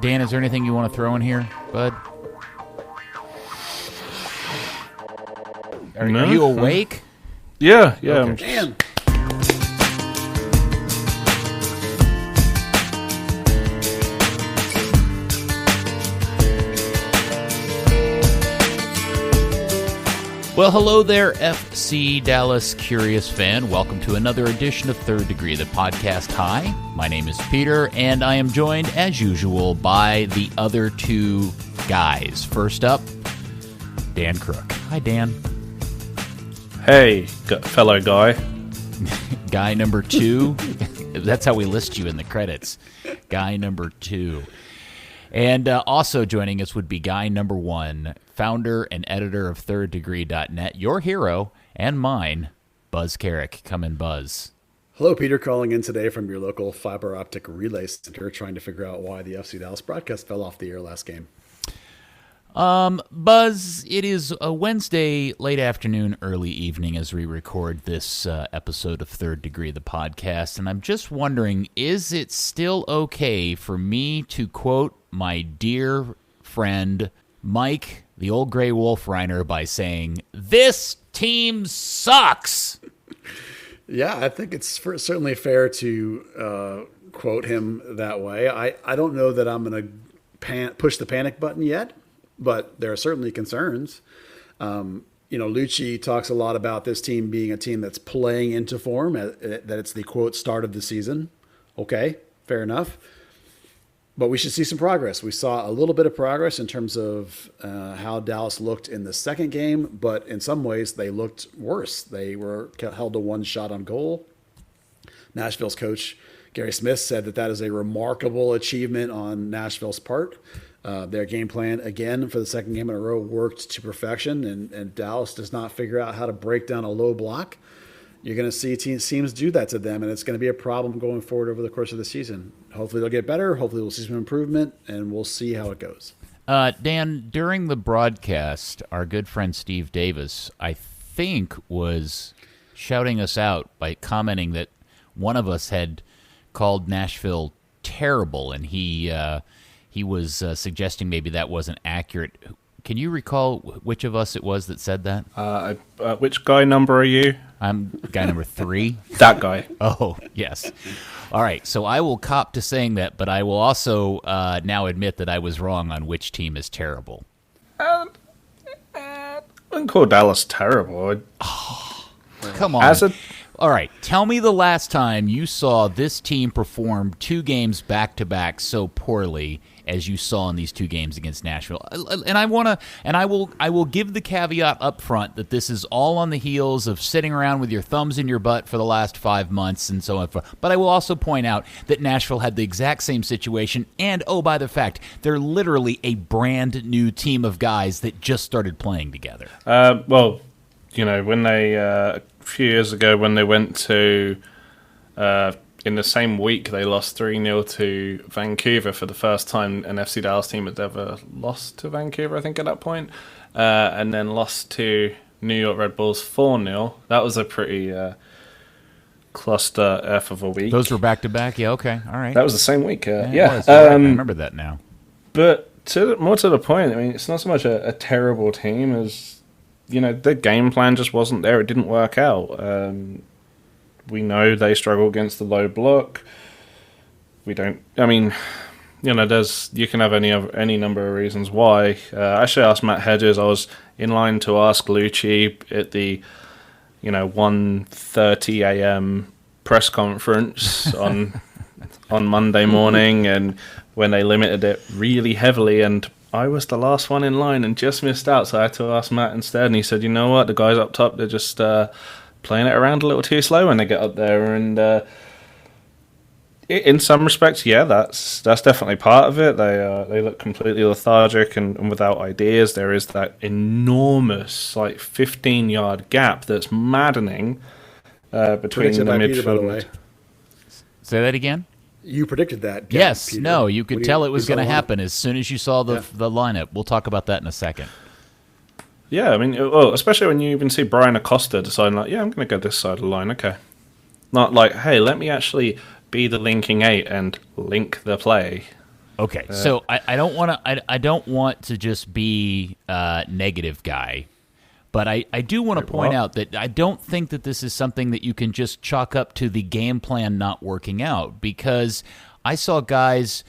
Dan, is there anything you want to throw in here, bud? Are you awake? Yeah. Okay. Dan. Well, hello there, FC Dallas Curious fan. Welcome to another edition of Third Degree, the podcast. Hi, my name is Peter, and I am joined, as usual, by the other two guys. First up, Dan Crook. Hi, Dan. Hey, fellow guy. Guy number two. That's how we list you in the credits. Guy number two. And also joining us would be guy number one, founder and editor of ThirdDegree.net, your hero and mine, Buzz Carrick. Come in, Buzz. Hello, Peter, calling in today from your local fiber optic relay center, trying to figure out why the FC Dallas broadcast fell off the air last game. Buzz, it is a Wednesday, late afternoon, early evening as we record this episode of Third Degree, the podcast, and I'm just wondering, is it still okay for me to quote my dear friend Mike, the old gray wolf Reiner, by saying, "This team sucks"? Yeah, I think it's certainly fair to quote him that way. I don't know that I'm going to push the panic button yet, but there are certainly concerns. Luchi talks a lot about this team being a team that's playing into form, that it's the, quote, start of the season. Okay, fair enough. But we should see some progress. We saw a little bit of progress in terms of how Dallas looked in the second game, but in some ways they looked worse. They were held to one shot on goal. Nashville's coach, Gary Smith, said that is a remarkable achievement on Nashville's part. Their game plan, again, for the second game in a row worked to perfection, and Dallas does not figure out how to break down a low block. You're going to see teams do that to them, and it's going to be a problem going forward over the course of the season. Hopefully they'll get better. Hopefully we'll see some improvement, and we'll see how it goes. Dan, during the broadcast, our good friend Steve Davis, I think, was shouting us out by commenting that one of us had called Nashville terrible, and he was suggesting maybe that wasn't accurate. Can you recall which of us it was that said that? Which guy number are you? I'm guy number 3. That guy. Oh, yes. All right, so I will cop to saying that, but I will also now admit that I was wrong on which team is terrible. I wouldn't call Dallas terrible. Come on. All right, tell me the last time you saw this team perform 2 games back-to-back so poorly as you saw in these 2 games against Nashville. And I will give the caveat up front that this is all on the heels of sitting around with your thumbs in your butt for the last 5 months and so on. But I will also point out that Nashville had the exact same situation, and by the fact, they're literally a brand new team of guys that just started playing together. When they a few years ago when they went to in the same week they lost 3-0 to Vancouver for the first time an FC Dallas team had ever lost to Vancouver, I think, at that point, and then lost to New York Red Bulls 4-0. That was a pretty cluster F of a week. Those were back-to-back? Yeah, okay, all right. That was the same week, yeah. I remember that now. But more to the point, I mean, it's not so much a terrible team as, the game plan just wasn't there. It didn't work out. We know they struggle against the low block. We don't. I mean, you can have any number of reasons why. I actually asked Matt Hedges. I was in line to ask Luchi at the 1:30 a.m. press conference on Monday morning, and when they limited it really heavily, and I was the last one in line and just missed out, so I had to ask Matt instead, and he said, you know what, the guys up top, they're just playing it around a little too slow when they get up there, and in some respects, yeah, that's definitely part of it. They look completely lethargic and without ideas. There is that enormous 15-yard gap that's maddening between the midfield. Say that again? You predicted that. Yes. Peter. No, you could tell it was going to happen as soon as you saw the lineup. We'll talk about that in a second. Yeah, I mean, well, especially when you even see Brian Acosta deciding, like, yeah, I'm going to go this side of the line, okay. Not like, hey, let me actually be the linking eight and link the play. Okay, so I don't want to. I don't want to just be a negative guy, but I do want to point out that I don't think that this is something that you can just chalk up to the game plan not working out, because I saw guys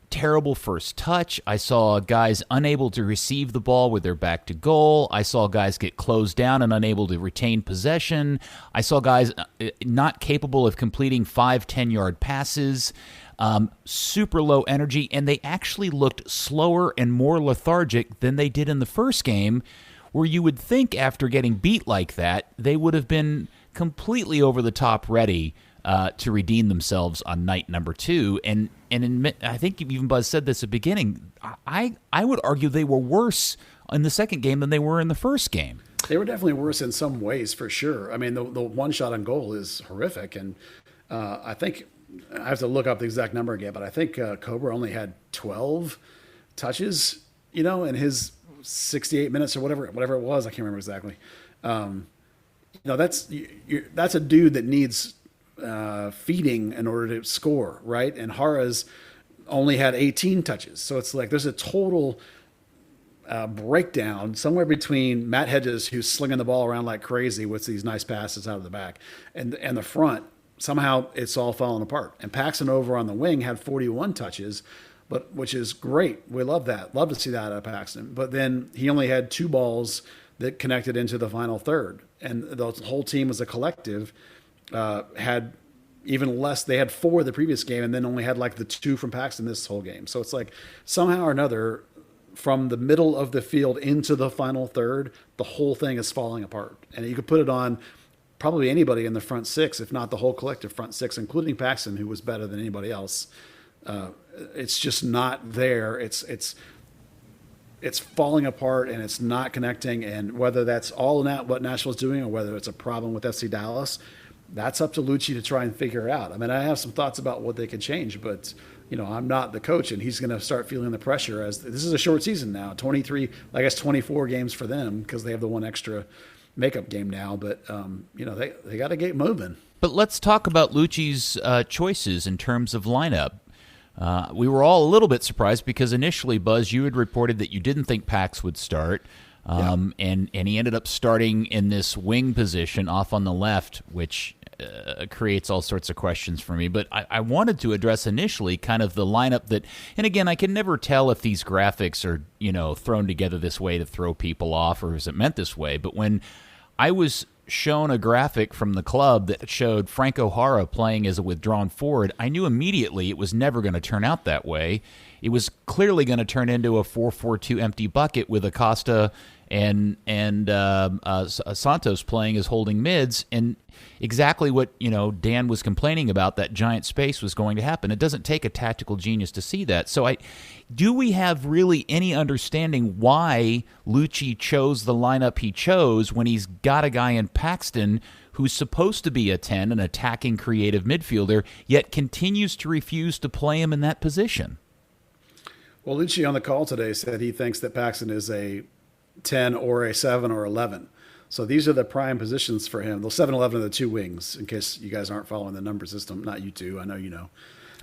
terrible first touch. I saw guys unable to receive the ball with their back to goal. I saw guys get closed down and unable to retain possession. I saw guys not capable of completing 5-10-yard passes. Super low energy, and they actually looked slower and more lethargic than they did in the first game, where you would think after getting beat like that, they would have been completely over the top ready to redeem themselves on night number 2. And I think even Buzz said this at the beginning, I would argue they were worse in the second game than they were in the first game. They were definitely worse in some ways, for sure. I mean, the one shot on goal is horrific, and I think I have to look up the exact number again, but I think Cobra only had 12 touches, in his 68 minutes or whatever it was. I can't remember exactly. That's a dude that needs feeding in order to score, right? And Hara's only had 18 touches, so it's like there's a total breakdown somewhere between Matt Hedges, who's slinging the ball around like crazy with these nice passes out of the back, and the front. Somehow it's all falling apart. And Paxton over on the wing had 41 touches, which is great. We love that. Love to see that out of Paxton. But then he only had 2 balls that connected into the final third. And the whole team as a collective had even less. They had 4 the previous game and then only had like the 2 from Paxton this whole game. So it's like somehow or another, from the middle of the field into the final third, the whole thing is falling apart. And you could put it on probably anybody in the front 6, if not the whole collective front 6, including Paxton, who was better than anybody else. It's just not there. It's falling apart, and it's not connecting. And whether that's all what Nashville's doing or whether it's a problem with FC Dallas, that's up to Luchi to try and figure out. I mean, I have some thoughts about what they could change, but I'm not the coach, and he's going to start feeling the pressure as this is a short season now. 23, I guess 24 games for them because they have the one extra makeup game now, but they got to get moving. But let's talk about Luchi's choices in terms of lineup. We were all a little bit surprised because initially, Buzz, you had reported that you didn't think Pax would start, and he ended up starting in this wing position off on the left, which creates all sorts of questions for me. But I wanted to address initially kind of the lineup that, and again, I can never tell if these graphics are thrown together this way to throw people off or is it meant this way. But when I was shown a graphic from the club that showed Franco Jara playing as a withdrawn forward, I knew immediately it was never going to turn out that way. It was clearly going to turn into a 4-4-2 empty bucket with Acosta and Santos playing as holding mids, and exactly what Dan was complaining about, that giant space, was going to happen. It doesn't take a tactical genius to see that. So do we have really any understanding why Luchi chose the lineup he chose when he's got a guy in Paxton who's supposed to be a 10, an attacking creative midfielder, yet continues to refuse to play him in that position? Well, Luchi on the call today said he thinks that Paxton is a 10 or a 7 or 11. So these are the prime positions for him. The 7-11 are the 2 wings, in case you guys aren't following the number system. Not you two. I know you know.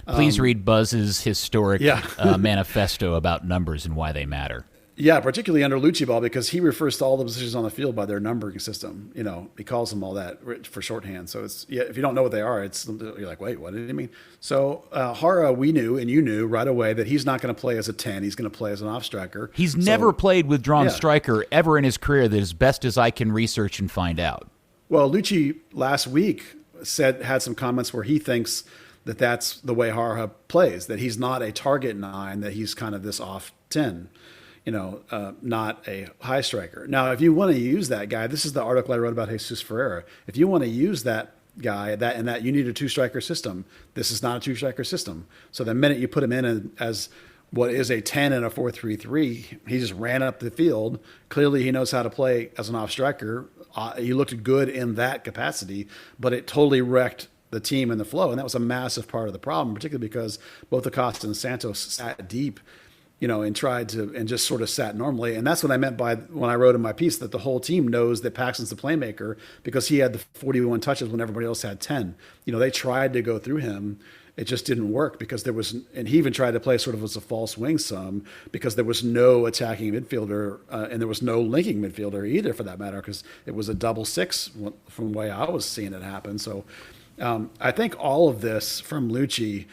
Please read Buzz's historic manifesto about numbers and why they matter. Yeah, particularly under Luchi ball, because he refers to all the positions on the field by their numbering system. He calls them all that for shorthand. So if you don't know what they are, you're like, wait, what did he mean? So Jara, we knew, and you knew right away that he's not going to play as a 10. He's going to play as an off striker. He's never played withdrawn striker ever in his career, that as best as I can research and find out. Well, Luchi last week had some comments where he thinks that that's the way Jara plays, that he's not a target 9, that he's kind of this off 10. Not a high striker. Now, if you want to use that guy, this is the article I wrote about Jesus Ferreira. If you want to use that guy, that you need a 2-striker system, this is not a 2-striker system. So the minute you put him in as what is a 10 and a 4-3-3, he just ran up the field. Clearly, he knows how to play as an off striker. He looked good in that capacity, but it totally wrecked the team and the flow, and that was a massive part of the problem, particularly because both Acosta and Santos sat deep and tried to, and just sort of sat normally. And that's what I meant by when I wrote in my piece that the whole team knows that Paxton's the playmaker because he had the 41 touches when everybody else had 10. They tried to go through him. It just didn't work because and he even tried to play sort of as a false wing some because there was no attacking midfielder and there was no linking midfielder either for that matter because it was a double six from the way I was seeing it happen. So I think all of this from Luchi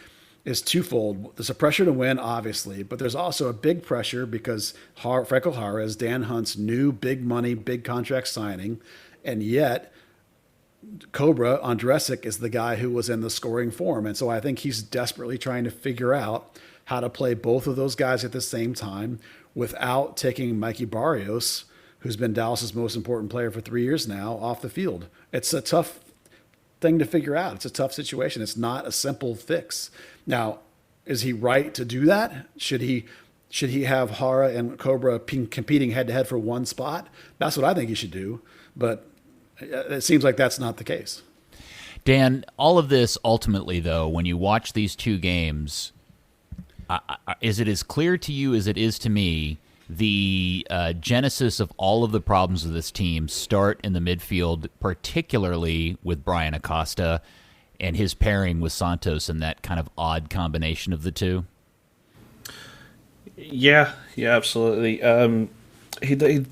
is twofold. There's a pressure to win, obviously, but there's also a big pressure because Franco Jara is Dan Hunt's new big money, big contract signing, and yet Cobra Andresic is the guy who was in the scoring form. And so I think he's desperately trying to figure out how to play both of those guys at the same time without taking Mikey Barrios, who's been Dallas's most important player for 3 years now, off the field. It's a tough thing to figure out. It's a tough situation. It's not a simple fix. Now, is he right to do that? Should he have Hara and Cobra competing head to head for one spot? That's what I think he should do. But it seems like that's not the case. Dan, all of this ultimately, though, when you watch these two games, is it as clear to you as it is to me the genesis of all of the problems of this team start in the midfield, particularly with Brian Acosta and his pairing with Santos and that kind of odd combination of the two? Yeah, absolutely. He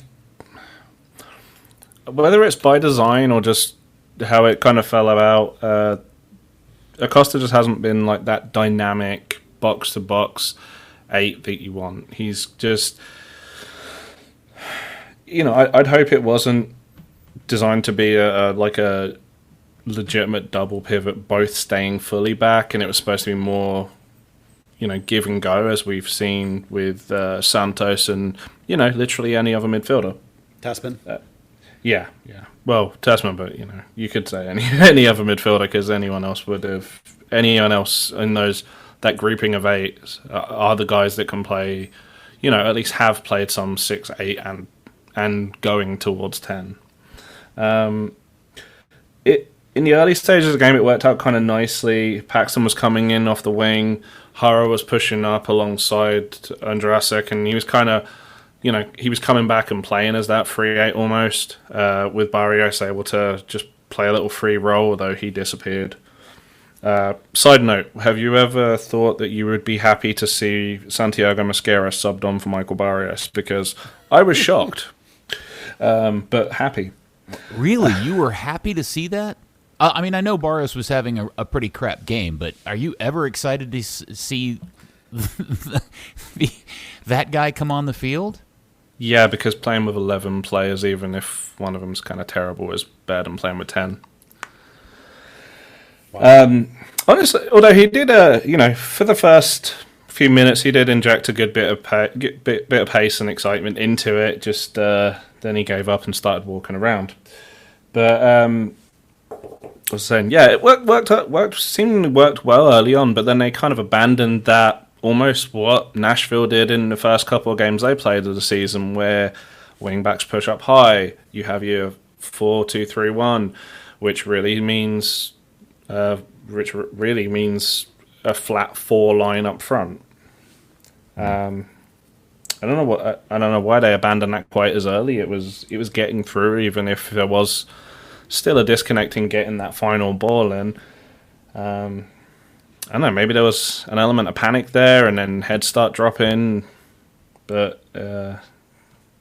whether it's by design or just how it kind of fell about, Acosta just hasn't been like that dynamic box-to-box 8 that you want. He's just... I'd hope it wasn't designed to be a legitimate double pivot, both staying fully back, and it was supposed to be more, give and go, as we've seen with Santos and, literally any other midfielder. Tasman? Yeah. Well, Tasman, but, you could say any other midfielder because anyone else in that grouping of 8 are the guys that can play, at least have played some 6, 8, and going towards 10. In the early stages of the game, it worked out kind of nicely. Paxton was coming in off the wing. Hara was pushing up alongside Andrasek, and he was kind of, he was coming back and playing as that 3-8 almost, with Barrios able to just play a little free role, although he disappeared. Side note, have you ever thought that you would be happy to see Santiago Mosquera subbed on for Michael Barrios? Because I was shocked, but happy. Really? You were happy to see that? I know Barrios was having a pretty crap game, but are you ever excited to see that guy come on the field? Yeah, because playing with 11 players, even if one of them's kind of terrible, is better than playing with 10. Wow. Honestly, although he did, for the first few minutes, he did inject a good bit of pace and excitement into it. Just then he gave up and started walking around. But I was saying, yeah, it seemingly worked well early on, but then they kind of abandoned that. Almost what Nashville did in the first couple of games they played of the season, where wing-backs push up high. You have your 4-2-3-1, which really means a flat 4 line up front. I don't know why they abandoned that quite as early. It was getting through, even if there was still a disconnect in getting that final ball in. I don't know, maybe there was an element of panic there and then heads start dropping. But, I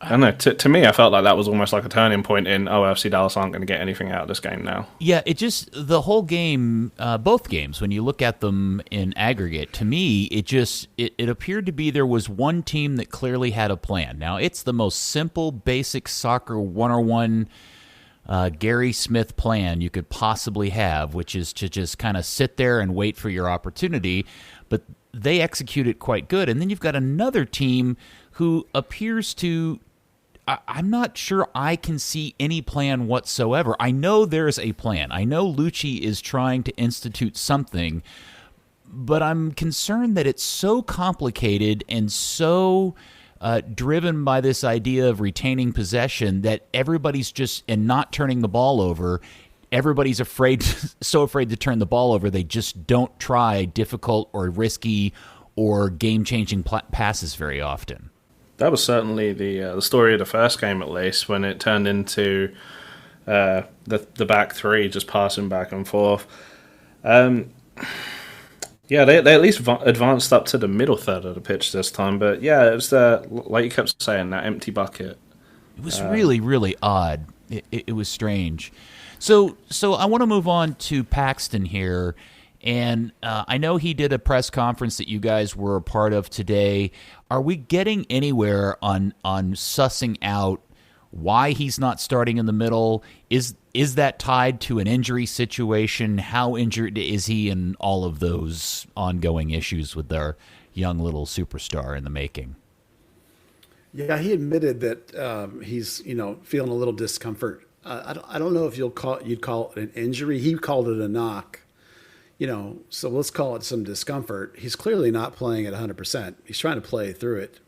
don't know, to me, I felt like that was almost like a turning point in, FC Dallas aren't going to get anything out of this game now. Yeah, the whole game, both games, when you look at them in aggregate, to me, it appeared to be there was one team that clearly had a plan. Now, it's the most simple, basic soccer 101 Gary Smith plan you could possibly have, which is to just kind of sit there and wait for your opportunity, but they execute it quite good. And then you've got another team who appears to, I'm not sure I can see any plan whatsoever. I know there's a plan. I know Luchi is trying to institute something, but I'm concerned that it's so complicated and so driven by this idea of retaining possession that everybody's just, and not turning the ball over, everybody's so afraid to turn the ball over, they just don't try difficult or risky or game-changing passes very often. That was certainly the story of the first game, at least, when it turned into the back three just passing back and forth. Yeah, they at least advanced up to the middle third of the pitch this time. But yeah, it was like you kept saying, that empty bucket. It was really, really odd. It was strange. So I want to move on to Paxton here. And I know he did a press conference that you guys were a part of today. Are we getting anywhere on sussing out why he's not starting in the middle? Is that tied to an injury situation? How injured is he, and all of those ongoing issues with their young little superstar in the making? Yeah, he admitted that he's feeling a little discomfort. I don't know if you'd call it an injury. He called it a knock. So let's call it some discomfort. He's clearly not playing at 100%. He's trying to play through it,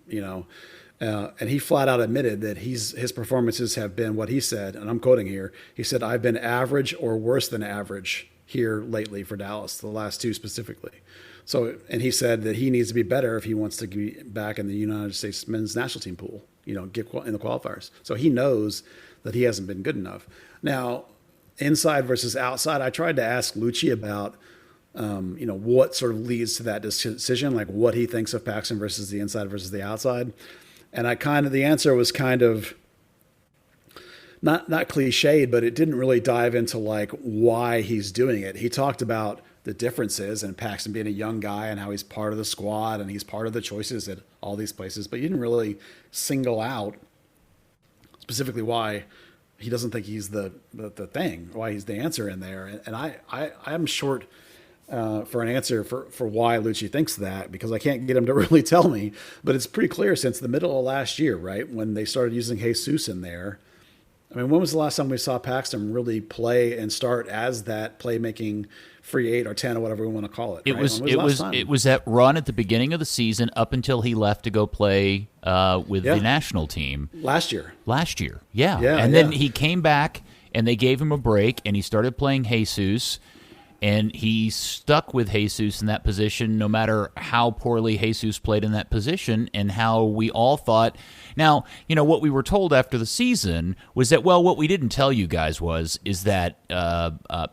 and he flat out admitted that his performances have been what he said, and I'm quoting here. He said, "I've been average or worse than average here lately for Dallas, the last two specifically." So, and he said that he needs to be better if he wants to be back in the United States men's national team pool, get in the qualifiers. So he knows that he hasn't been good enough. Now, inside versus outside, I tried to ask Luchi about what sort of leads to that decision, like what he thinks of Paxton versus the inside versus the outside. And the answer was kind of not cliched, but it didn't really dive into like why he's doing it. He talked about the differences and Paxton being a young guy and how he's part of the squad and he's part of the choices at all these places, but he didn't really single out specifically why he doesn't think he's the thing, why he's the answer in there. And I'm short for an answer for why Luchi thinks that, because I can't get him to really tell me, but it's pretty clear since the middle of last year, right? When they started using Jesus in there. I mean, when was the last time we saw Paxton really play and start as that playmaking free 8 or 10 or whatever we want to call it? It right? was that run at the beginning of the season up until he left to go play with the national team. Last year. Yeah. And then he came back and they gave him a break and he started playing Jesus. And he stuck with Jesus in that position no matter how poorly Jesus played in that position, and how we all thought. Now, what we were told after the season was that, well, what we didn't tell you guys is that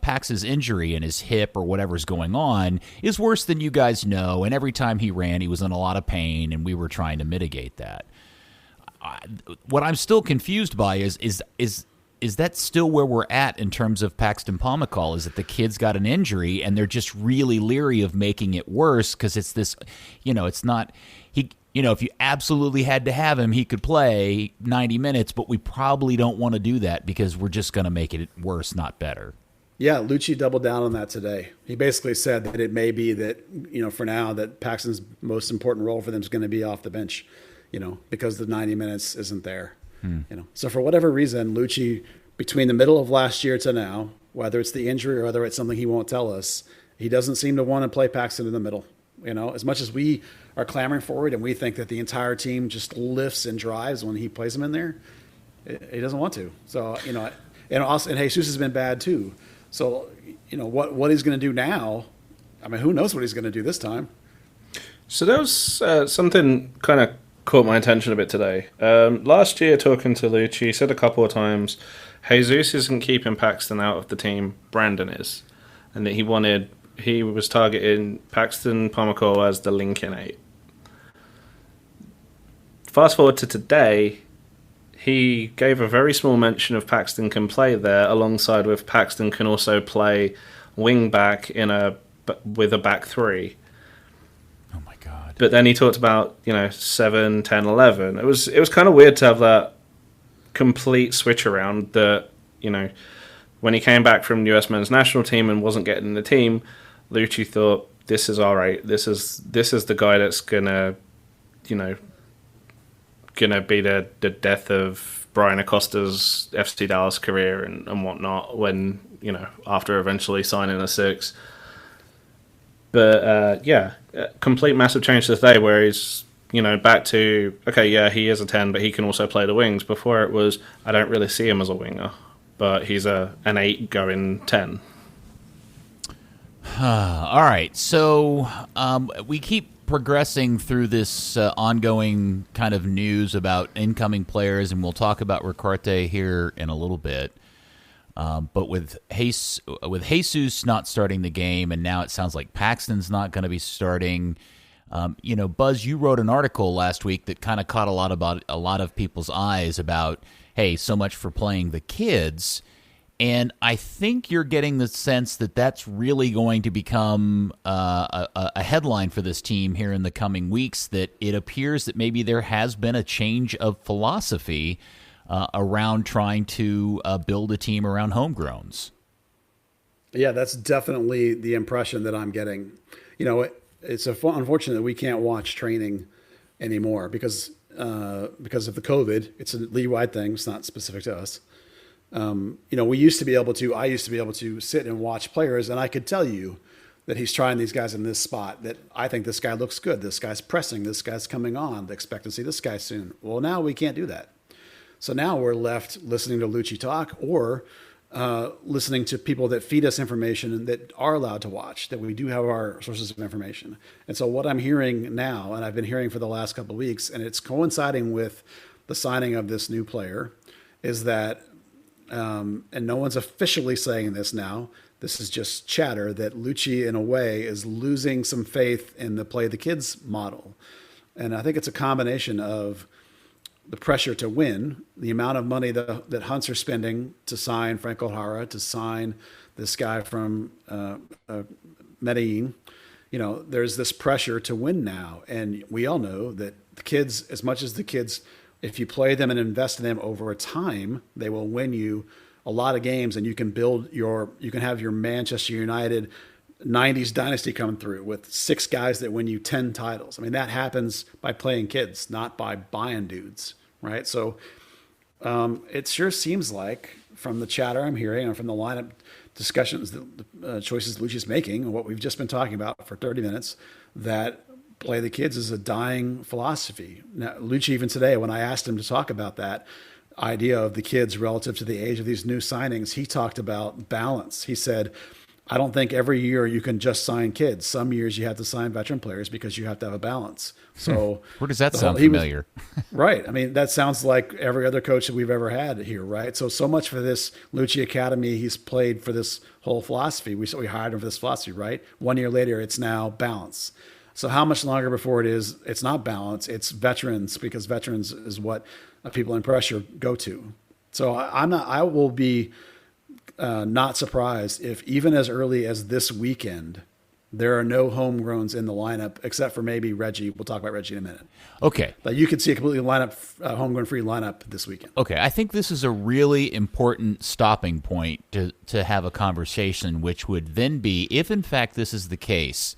Pax's injury in his hip or whatever's going on is worse than you guys know, and every time he ran, he was in a lot of pain, and we were trying to mitigate that. What I'm still confused by is that still where we're at in terms of Paxton Pomykal? Is that the kid's got an injury and they're just really leery of making it worse because it's this, it's not he. If you absolutely had to have him, he could play 90 minutes, but we probably don't want to do that because we're just going to make it worse, not better. Yeah, Luchi doubled down on that today. He basically said that it may be that, for now, that Paxton's most important role for them is going to be off the bench, because the 90 minutes isn't there. So for whatever reason, Luchi, between the middle of last year to now, whether it's the injury or whether it's something he won't tell us, he doesn't seem to want to play Paxton in the middle. As much as we are clamoring for it and we think that the entire team just lifts and drives when he plays him in there, he doesn't want to. So, and Jesus has been bad too. So, what he's going to do now, I mean, who knows what he's going to do this time? So there was something kind of caught my attention a bit today. Last year, talking to Luchi, he said a couple of times, Jesus isn't keeping Paxton out of the team, Brandon is. And that he was targeting Paxton Pomykal as the Lincoln 8. Fast forward to today, he gave a very small mention of Paxton can play there, alongside with Paxton can also play wing back with a back three. But then he talked about, 7, 10, 11. It was kind of weird to have that complete switch around that, when he came back from the US men's national team and wasn't getting in the team, Luchi thought, this is all right. This is the guy that's gonna be the death of Brian Acosta's FC Dallas career and whatnot when, after eventually signing a 6. But, complete massive change today where he's, back to, okay, yeah, he is a 10, but he can also play the wings. Before it was, I don't really see him as a winger, but he's an 8 going 10. All right, so we keep progressing through this ongoing kind of news about incoming players, and we'll talk about Ricarte here in a little bit. But with Jesus not starting the game, and now it sounds like Paxton's not going to be starting. Buzz, you wrote an article last week that kind of caught a lot of people's eyes about, hey, so much for playing the kids. And I think you're getting the sense that that's really going to become a headline for this team here in the coming weeks, that it appears that maybe there has been a change of philosophy around trying to build a team around homegrowns. Yeah, that's definitely the impression that I'm getting. It's unfortunate that we can't watch training anymore because of the COVID. It's a league-wide thing. It's not specific to us. I used to be able to sit and watch players, and I could tell you that he's trying these guys in this spot, that I think this guy looks good. This guy's pressing. This guy's coming on. Expect to see this guy soon. Well, now we can't do that. So now we're left listening to Luchi talk or listening to people that feed us information that are allowed to watch, that we do have our sources of information. And so what I'm hearing now, and I've been hearing for the last couple of weeks, and it's coinciding with the signing of this new player, is that and no one's officially saying this now, this is just chatter, that Luchi, in a way, is losing some faith in the play the kids model. And I think it's a combination of the pressure to win, the amount of money that Hunts are spending to sign Franco Jara, to sign this guy from Medellin. There's this pressure to win now. And we all know that the kids, as much as the kids, if you play them and invest in them over a time, they will win you a lot of games, and you can have your Manchester United 90s dynasty coming through with 6 guys that win you 10 titles. I mean, that happens by playing kids, not by buying dudes, right? So it sure seems like, from the chatter I'm hearing and from the lineup discussions, the choices Luchi's making, and what we've just been talking about for 30 minutes, that play the kids is a dying philosophy. Now, Luchi, even today, when I asked him to talk about that idea of the kids relative to the age of these new signings, he talked about balance. He said, I don't think every year you can just sign kids. Some years you have to sign veteran players because you have to have a balance. So where does that sound familiar? Right. I mean, that sounds like every other coach that we've ever had here, right? So much for this Luchi Academy. He's played for this whole philosophy. We hired him for this philosophy, right? 1 year later, it's now balance. So how much longer before it's not balance, it's veterans, because veterans is what people in pressure go to. So I will be not surprised if even as early as this weekend, there are no homegrowns in the lineup except for maybe Reggie. We'll talk about Reggie in a minute. Okay. But you could see a completely homegrown free lineup this weekend. Okay. I think this is a really important stopping point to have a conversation, which would then be, if in fact this is the case,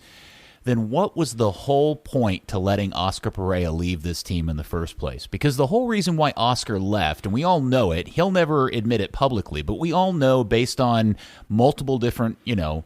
then what was the whole point to letting Oscar Pereira leave this team in the first place? Because the whole reason why Oscar left, and we all know it, he'll never admit it publicly, but we all know based on multiple different, that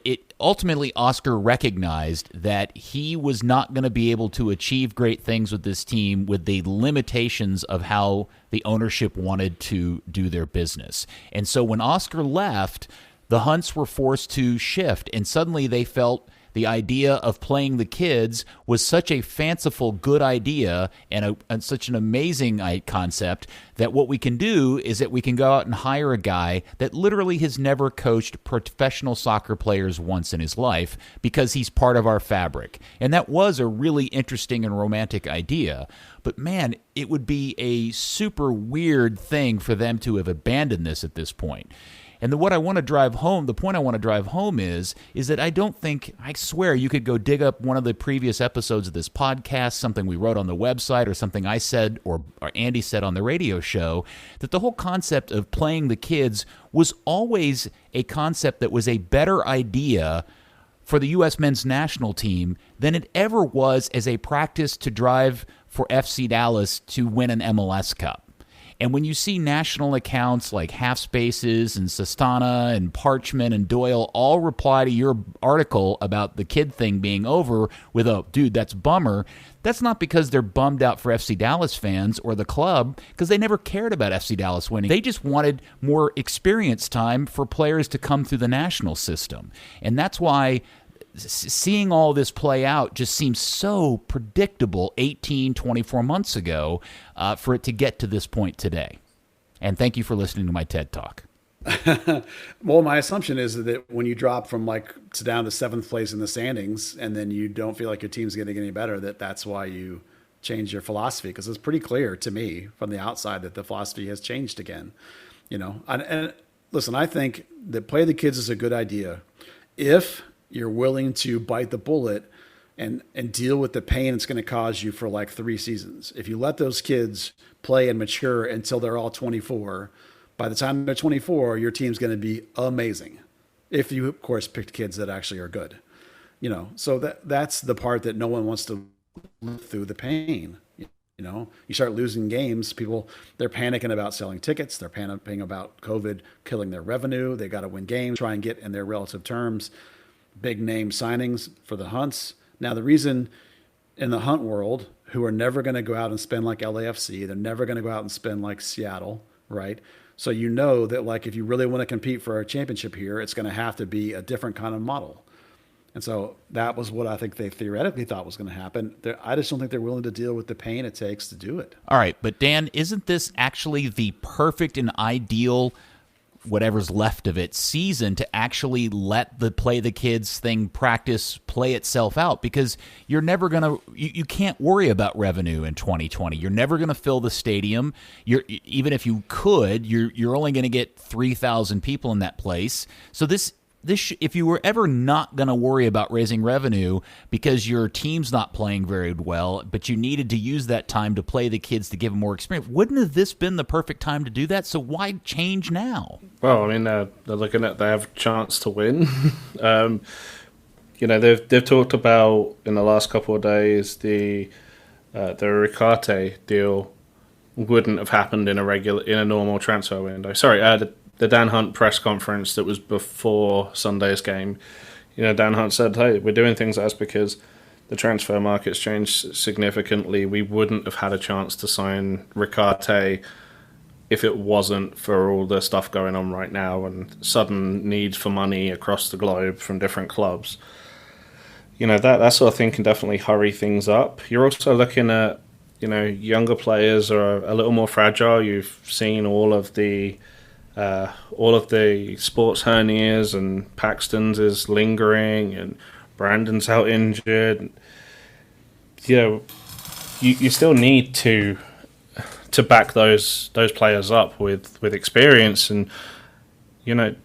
it ultimately Oscar recognized that he was not going to be able to achieve great things with this team with the limitations of how the ownership wanted to do their business. And so when Oscar left, the Hunts were forced to shift, and suddenly they felt the idea of playing the kids was such a fanciful, good idea and such an amazing concept that what we can do is that we can go out and hire a guy that literally has never coached professional soccer players once in his life because he's part of our fabric. And that was a really interesting and romantic idea. But man, it would be a super weird thing for them to have abandoned this at this point. And the point I want to drive home is that I swear you could go dig up one of the previous episodes of this podcast, something we wrote on the website or something I said or Andy said on the radio show, that the whole concept of playing the kids was always a concept that was a better idea for the U.S. men's national team than it ever was as a practice to drive for FC Dallas to win an MLS Cup. And when you see national accounts like Half Spaces and Sestana and Parchment and Doyle all reply to your article about the kid thing being over with a, dude, that's bummer, that's not because they're bummed out for FC Dallas fans or the club, because they never cared about FC Dallas winning. They just wanted more experience time for players to come through the national system. And that's why seeing all this play out just seems so predictable 18, 24 months ago for it to get to this point today. And thank you for listening to my TED Talk. Well, my assumption is that when you drop from down to 7th place in the standings, and then you don't feel like your team's getting any better, that's why you change your philosophy, because it's pretty clear to me from the outside that the philosophy has changed again. And listen, I think that play the kids is a good idea if you're willing to bite the bullet and deal with the pain it's going to cause you for 3 seasons. If you let those kids play and mature until they're all 24, by the time they're 24, your team's going to be amazing. If you, of course, picked kids that actually are good. So that's the part that no one wants to live through, the pain. You start losing games, they're panicking about selling tickets. They're panicking about COVID killing their revenue. They got to win games, try and get in their relative terms, big name signings for the Hunts. Now, the reason in the Hunt world, who are never going to go out and spend like LAFC, they're never going to go out and spend like Seattle, right? So that if you really want to compete for a championship here, it's going to have to be a different kind of model. And so that was what I think they theoretically thought was going to happen. I just don't think they're willing to deal with the pain it takes to do it. All right, but Dan, isn't this actually the perfect and ideal, whatever's left of it, season to actually let the play the kids thing play itself out? Because you're never going to you can't worry about revenue in 2020. You're never going to fill the stadium. Even if you could, you're only going to get 3,000 people in that place. So this if you were ever not going to worry about raising revenue because your team's not playing very well, but you needed to use that time to play the kids to give them more experience, wouldn't have this been the perfect time to do that? So why change now? Well, I mean, they're looking at they have a chance to win. They've talked about in the last couple of days the Ricarte deal wouldn't have happened in a normal transfer window. Sorry, the Dan Hunt press conference that was before Sunday's game, Dan Hunt said, hey, we're doing things as because the transfer market's changed significantly. We wouldn't have had a chance to sign Ricarte if it wasn't for all the stuff going on right now and sudden needs for money across the globe from different clubs. That sort of thing can definitely hurry things up. You're also looking at, younger players are a little more fragile. You've seen all of the sports hernias, and Paxton's is lingering, and Brandon's out injured. You still need to back those players up with experience, and there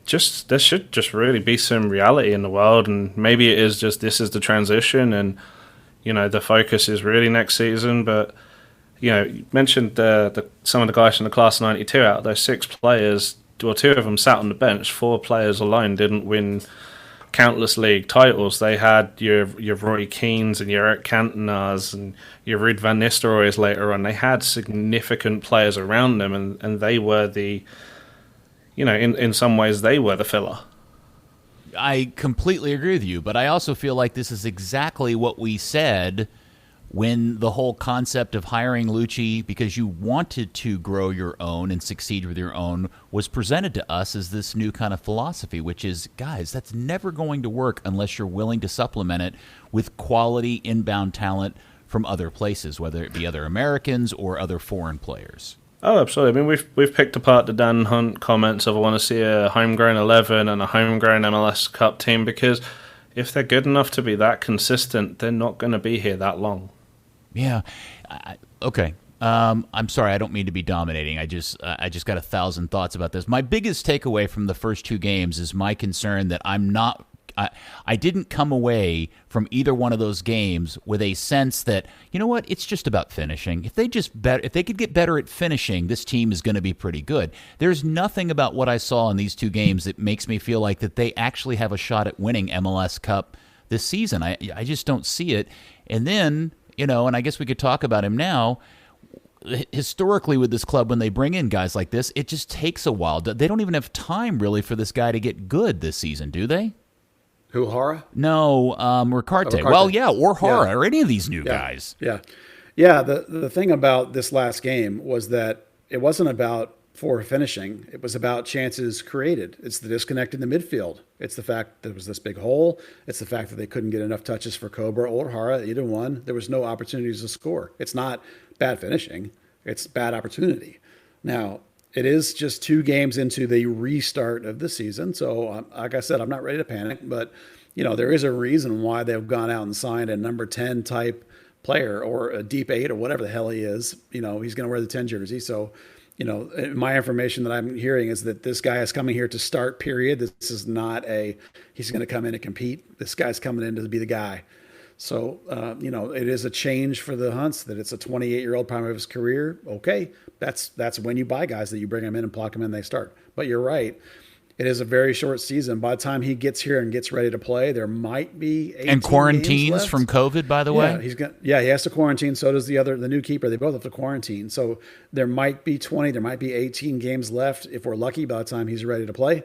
should just really be some reality in the world, and maybe it is just this is the transition, and the focus is really next season, but. You mentioned some of the guys from the class of 92 out of those 6 players, 2 of them sat on the bench. 4 players alone didn't win countless league titles. They had your Roy Keanes and your Eric Cantonas and your Ruud van Nistelrooy's later on. They had significant players around them, and they were in some ways, they were the filler. I completely agree with you, but I also feel like this is exactly what we said when the whole concept of hiring Luchi because you wanted to grow your own and succeed with your own was presented to us as this new kind of philosophy, which is, guys, that's never going to work unless you're willing to supplement it with quality inbound talent from other places, whether it be other Americans or other foreign players. Oh, absolutely. I mean, we've picked apart the Dan Hunt comments of I want to see a homegrown 11 and a homegrown MLS Cup team, because if they're good enough to be that consistent, they're not going to be here that long. Yeah. Okay. I'm sorry. I don't mean to be dominating. I just got 1,000 thoughts about this. My biggest takeaway from the first 2 games is my concern that I didn't come away from either one of those games with a sense that, it's just about finishing. If they could get better at finishing, this team is going to be pretty good. There's nothing about what I saw in these 2 games that makes me feel like that they actually have a shot at winning MLS Cup this season. I just don't see it. And then, and I guess we could talk about him now. Historically with this club, when they bring in guys like this, it just takes a while. They don't even have time really for this guy to get good this season, do they? Who, Hara? No, Ricarte. Well, yeah, or Hara, or any of these new guys. Yeah. The thing about this last game was that it wasn't about for finishing. It was about chances created. It's the disconnect in the midfield. It's the fact that there was this big hole. It's the fact that they couldn't get enough touches for Cobra or Hara, either one. There was no opportunities to score. It's not bad finishing. It's bad opportunity. Now, it is just 2 games into the restart of the season. So, like I said, I'm not ready to panic, but there is a reason why they've gone out and signed a number 10 type player or a deep 8 or whatever the hell he is. He's going to wear the 10 jersey. So, my information that I'm hearing is that this guy is coming here to start, period. This is not he's going to come in and compete. This guy's coming in to be the guy. So, it is a change for the Hunts that it's a 28-year-old prime of his career. Okay, that's when you buy guys that you bring them in and plug them in, they start. But you're right. It is a very short season. By the time he gets here and gets ready to play, there might be 18 and quarantines games left. From COVID, by the way. He has to quarantine. So does the new keeper. They both have to quarantine. So there might be 20, there might be 18 games left if we're lucky by the time he's ready to play.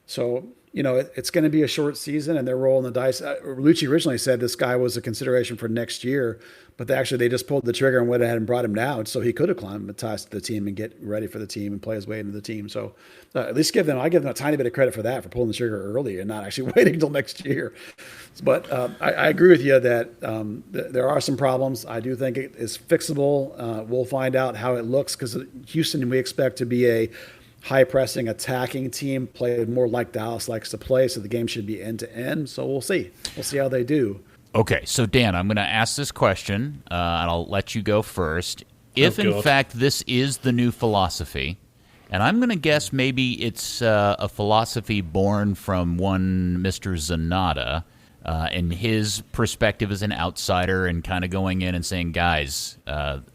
So it's going to be a short season, and they're rolling the dice. Luchi originally said this guy was a consideration for next year, but they just pulled the trigger and went ahead and brought him down, so he could have acclimatized to the team and get ready for the team and play his way into the team. So at least I give them a tiny bit of credit for that, for pulling the trigger early and not actually waiting until next year. But I agree with you that there are some problems. I do think it is fixable. We'll find out how it looks, because Houston we expect to be a high-pressing, attacking team, play more like Dallas likes to play, so the game should be end-to-end. So we'll see. We'll see how they do. Okay, so Dan, I'm going to ask this question, and I'll let you go first. If, in fact, this is the new philosophy, and I'm going to guess maybe it's a philosophy born from one Mr. Zanata, and his perspective as an outsider and kind of going in and saying, guys,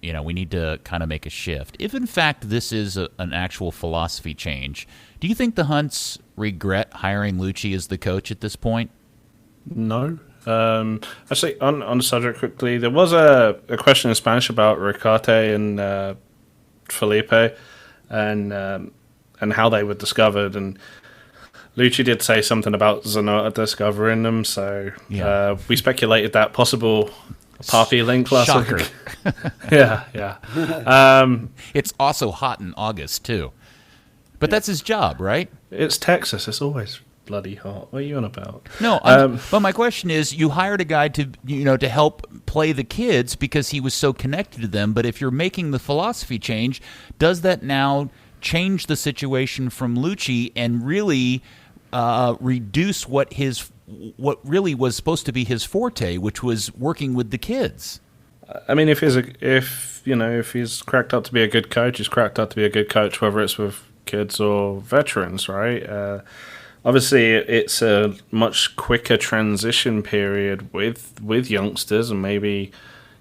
we need to kind of make a shift. If, in fact, this is an actual philosophy change, do you think the Hunts regret hiring Luchi as the coach at this point? No. Actually, on the subject quickly, there was a question in Spanish about Ricarte and Felipe and how they were discovered, and Luchi did say something about Zanota discovering them, so we speculated that possible Papi link last week. Yeah. It's also hot in August, too. But that's his job, right? It's Texas. It's always bloody hot. What are you on about? No, but my question is, you hired a guy to help play the kids because he was so connected to them, but if you're making the philosophy change, does that now change the situation from Luchi and really reduce what really was supposed to be his forte, which was working with the kids? I mean, if he's cracked up to be a good coach, he's cracked up to be a good coach, whether it's with kids or veterans, right? Obviously, it's a much quicker transition period with youngsters, and maybe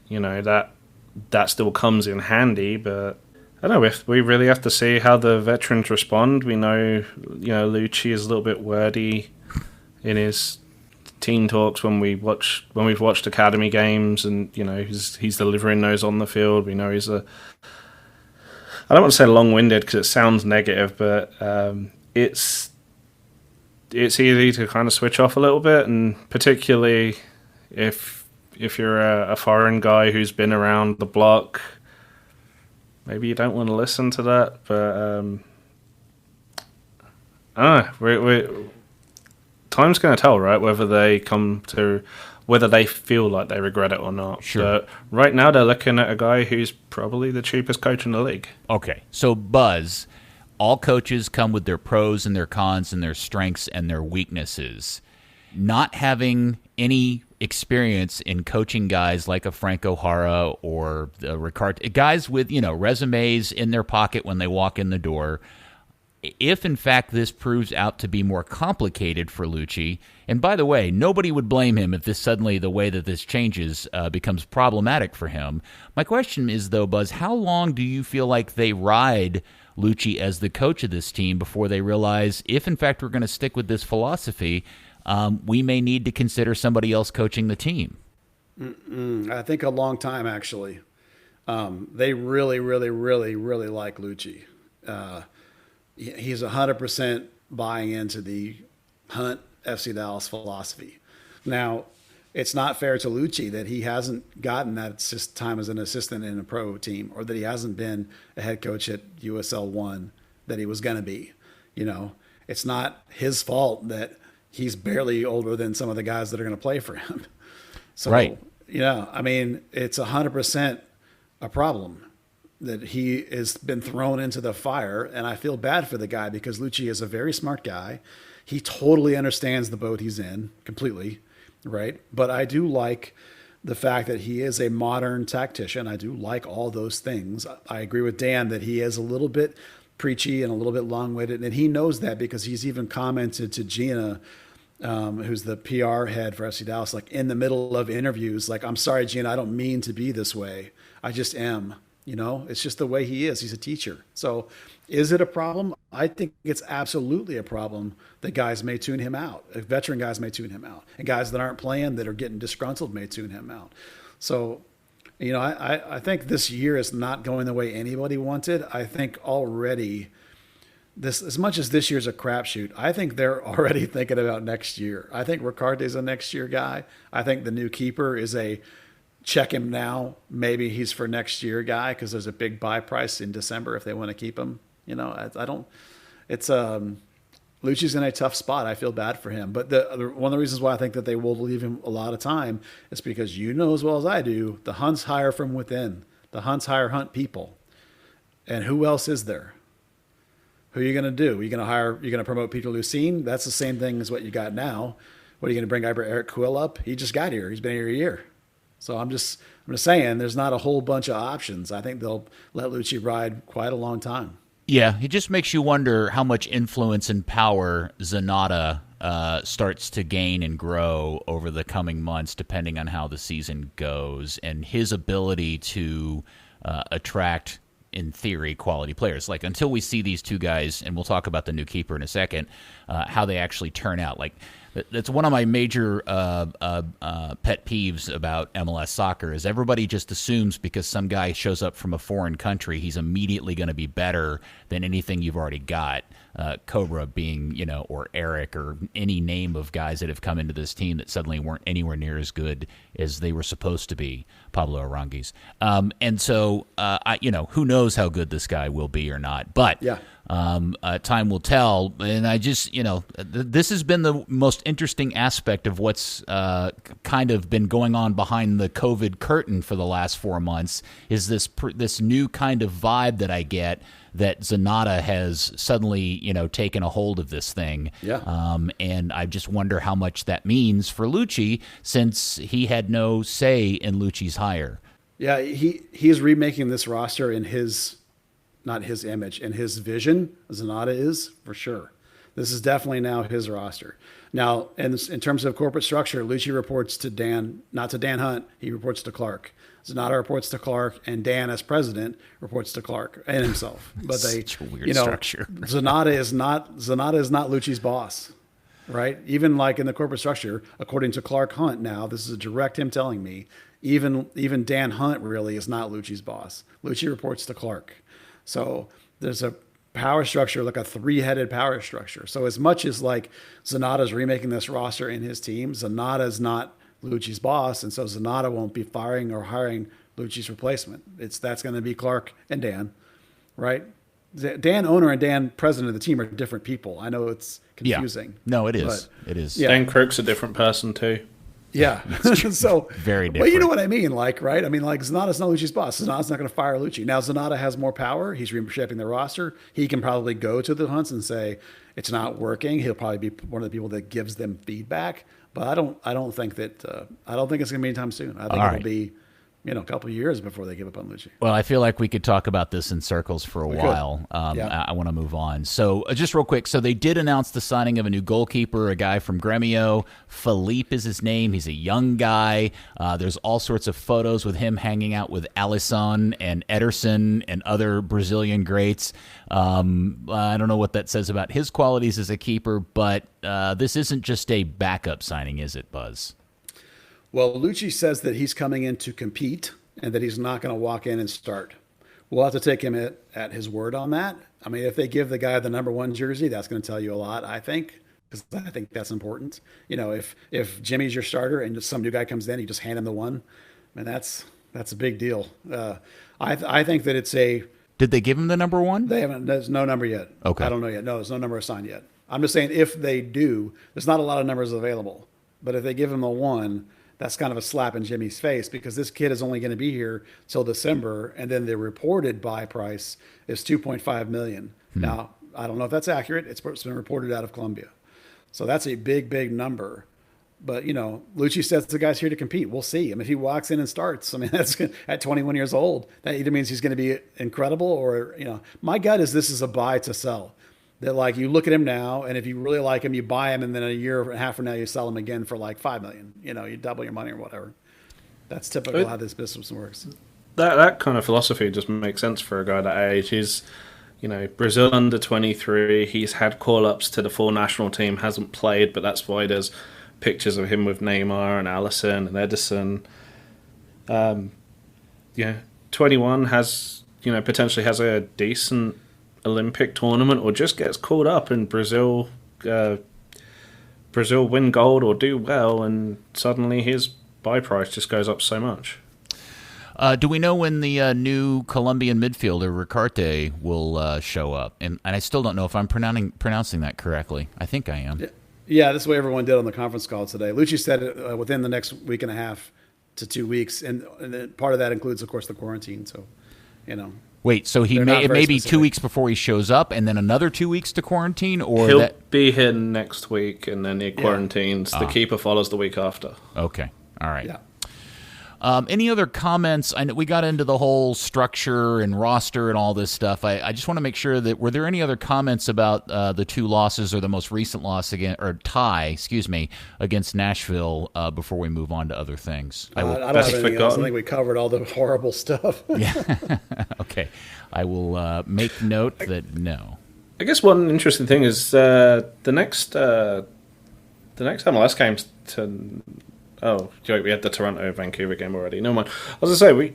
that still comes in handy, but I don't know if we really have to see how the veterans respond. We know, Luchi is a little bit wordy in his team talks when we've watched academy games, and he's delivering those on the field. We know he's I don't want to say long-winded because it sounds negative, but it's easy to kind of switch off a little bit, and particularly if you're a foreign guy who's been around the block. Maybe you don't want to listen to that, but I don't know. Time's going to tell, right? Whether they feel like they regret it or not. Sure. But right now, they're looking at a guy who's probably the cheapest coach in the league. Okay, so Buzz, all coaches come with their pros and their cons and their strengths and their weaknesses. Not having any experience in coaching guys like a Franco Jara or Ricard, guys with resumes in their pocket when they walk in the door. If in fact this proves out to be more complicated for Luchi, and by the way, nobody would blame him if this suddenly the way that this changes becomes problematic for him. My question is though, Buzz, how long do you feel like they ride Luchi as the coach of this team before they realize if in fact we're going to stick with this philosophy, we may need to consider somebody else coaching the team? I think a long time, actually. They really, really, really, really like Luchi. He's 100% buying into the Hunt FC Dallas philosophy. Now, it's not fair to Luchi that he hasn't gotten that time as an assistant in a pro team, or that he hasn't been a head coach at USL 1, that he was going to be. It's not his fault that he's barely older than some of the guys that are going to play for him. So, right. I mean, it's 100% a problem that he has been thrown into the fire. And I feel bad for the guy because Luchi is a very smart guy. He totally understands the boat he's in completely, right? But I do like the fact that he is a modern tactician. I do like all those things. I agree with Dan that he is a little bit preachy and a little bit long-winded, and he knows that because he's even commented to Gina, who's the PR head for FC Dallas, like in the middle of interviews, like, I'm sorry, Gina, I don't mean to be this way. I just am. It's just the way he is. He's a teacher. So is it a problem? I think it's absolutely a problem that guys may tune him out. Veteran guys may tune him out. And guys that aren't playing, that are getting disgruntled, may tune him out. So, I think this year is not going the way anybody wanted. I think already this, as much as this year's a crapshoot, I think they're already thinking about next year. I think Ricarde's a next year guy. I think the new keeper is a check him now. Maybe he's for next year guy because there's a big buy price in December if they want to keep him. I don't. It's Luchi's in a tough spot. I feel bad for him. But one of the reasons why I think that they will leave him a lot of time is because as well as I do, the Hunts hire from within. The Hunts hire Hunt people. And who else is there? Who are you going to do? You're going to promote Peter Lucene? That's the same thing as what you got now. What are you going to bring Eric Quill up? He just got here. He's been here a year. So I'm just saying there's not a whole bunch of options. I think they'll let Luchi ride quite a long time. Yeah, it just makes you wonder how much influence and power Zanata starts to gain and grow over the coming months, depending on how the season goes, and his ability to attract, in theory, quality players. Like, until we see these two guys, and we'll talk about the new keeper in a second, how they actually turn out. Like, that's one of my major pet peeves about MLS soccer is everybody just assumes because some guy shows up from a foreign country, he's immediately going to be better than anything you've already got. Cobra being, or Eric or any name of guys that have come into this team that suddenly weren't anywhere near as good as they were supposed to be, Pablo Aranguiz. And so, who knows how good this guy will be or not. But yeah. Time will tell. And I just, this has been the most interesting aspect of what's kind of been going on behind the COVID curtain for the last 4 months is this new kind of vibe that I get that Zanata has suddenly, taken a hold of this thing. Yeah. And I just wonder how much that means for Luchi since he had no say in Luchi's hire. Yeah, he is remaking this roster in not his image, in his vision. Zanata is, for sure. This is definitely now his roster. Now, in terms of corporate structure, Luchi reports to Dan, not to Dan Hunt, he reports to Clark. Zanata reports to Clark, and Dan, as president, reports to Clark and himself. But such a weird structure. Zanata is not Luchi's boss, right? Even like in the corporate structure, according to Clark Hunt now, this is a direct him telling me, even Dan Hunt really is not Luchi's boss. Luchi reports to Clark. So there's a power structure, like a 3-headed power structure. So as much as like Zanata's remaking this roster in his team, Zanata's not Luchi's boss, and so Zanata won't be firing or hiring Luchi's replacement. That's going to be Clark and Dan, right? Dan owner and Dan president of the team are different people. I know it's confusing. Yeah. No, it is. It is. Yeah. Dan Crook's a different person too. Yeah. So very different. Well, you know what I mean, like, right? I mean, like, Zanata's not Luchi's boss. Zanata's not going to fire Luchi. Now, Zanata has more power. He's reshaping the roster. He can probably go to the Hunts and say it's not working. He'll probably be one of the people that gives them feedback. But I don't think it's going to be anytime soon. I think it'll be, a couple of years before they give up on Luchi. Well, I feel like we could talk about this in circles for a while. I want to move on. So just real quick. So they did announce the signing of a new goalkeeper, a guy from Gremio. Philippe is his name. He's a young guy. There's all sorts of photos with him hanging out with Alisson and Ederson and other Brazilian greats. I don't know what that says about his qualities as a keeper, but this isn't just a backup signing, is it, Buzz? Well, Luchi says that he's coming in to compete and that he's not going to walk in and start. We'll have to take him at his word on that. I mean, if they give the guy the number 1 jersey, that's going to tell you a lot, I think, because I think that's important. If Jimmy's your starter and some new guy comes in, you just hand him the 1. I mean, that's a big deal. I think that it's Did they give him the number 1? They haven't. There's no number yet. Okay. I don't know yet. No, there's no number assigned yet. I'm just saying if they do, there's not a lot of numbers available. But if they give him a 1, that's kind of a slap in Jimmy's face because this kid is only going to be here till December, and then the reported buy price is $2.5 million. Now, I don't know if that's accurate. It's been reported out of Columbia. So that's a big, big number. But, Luchi says the guy's here to compete. We'll see. I mean, if he walks in and starts, that's at 21 years old, that either means he's going to be incredible or, my gut is this is a buy to sell. That, like, you look at him now, and if you really like him, you buy him, and then a year and a half from now, you sell him again for like $5 million. You double your money or whatever. That's typical how this business works. That kind of philosophy just makes sense for a guy that age. He's, Brazil under 23. He's had call-ups to the full national team, hasn't played, but that's why there's pictures of him with Neymar and Alisson and Edison. 21 has, potentially has a decent Olympic tournament or just gets called up in Brazil win gold or do well, and suddenly his buy price just goes up so much. Do we know when the new Colombian midfielder Ricarte will show up? And I still don't know if I'm pronouncing that correctly. I think I am. Yeah, this is what everyone did on the conference call today. Luchi said it within the next week and a half to 2 weeks, and part of that includes, of course, the quarantine. So, Wait, so it may be 2 weeks before he shows up, and then another 2 weeks to quarantine, or he'll be here next week, and then he quarantines. The keeper follows the week after. Okay, all right. Yeah. Any other comments? I know we got into the whole structure and roster and all this stuff. I just want to make sure that were there any other comments about the 2 losses or the most recent loss tie, against Nashville before we move on to other things? I don't have anything else. I think we covered all the horrible stuff. Yeah. Okay. I will make note that no. I guess one interesting thing is the next MLS game's to. Oh, we had the Toronto-Vancouver game already. No mind. I was going to say,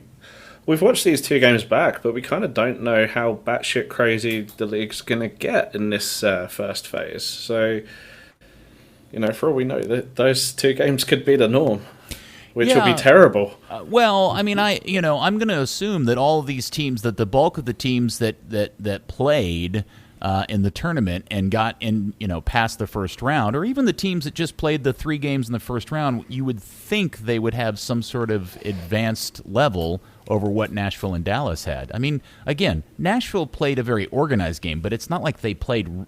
we've watched these 2 games back, but we kind of don't know how batshit crazy the league's going to get in this first phase. So, for all we know, those 2 games could be the norm, which will be terrible. I'm going to assume that all of these teams, that the bulk of the teams that played in the tournament and got in, past the first round, or even the teams that just played the 3 games in the first round, you would think they would have some sort of advanced level over what Nashville and Dallas had. I mean, again, Nashville played a very organized game, but it's not like they played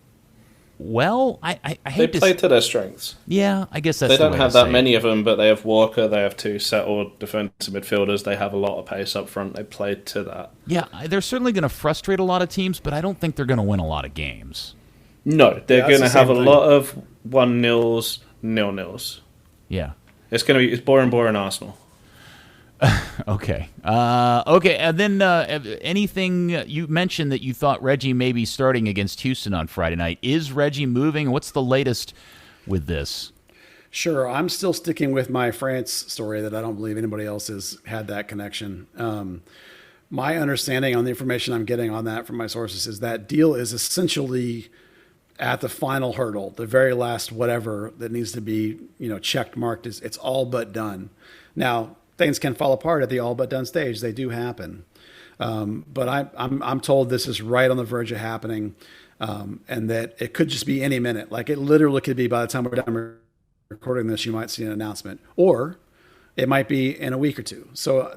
well. I hate they played to their strengths. Yeah, I guess that's they don't have that many of them, but they have Walker. They have 2 settled defensive midfielders. They have a lot of pace up front. They played to that. Yeah, they're certainly going to frustrate a lot of teams, but I don't think they're going to win a lot of games. No, they're going to have a lot of 1-0s, 0-0s. Yeah, it's boring Arsenal. Okay. And then anything you mentioned that you thought Reggie may be starting against Houston on Friday night. Is Reggie moving? What's the latest with this? Sure. I'm still sticking with my France story that I don't believe anybody else has had that connection. My understanding on the information I'm getting on that from my sources is that deal is essentially at the final hurdle, the very last whatever that needs to be, checked, marked. It's all but done. Now, things can fall apart at the all but done stage. They do happen. But I'm told this is right on the verge of happening, and that it could just be any minute. Like, it literally could be by the time we're done recording this, you might see an announcement. Or it might be in a week or 2. So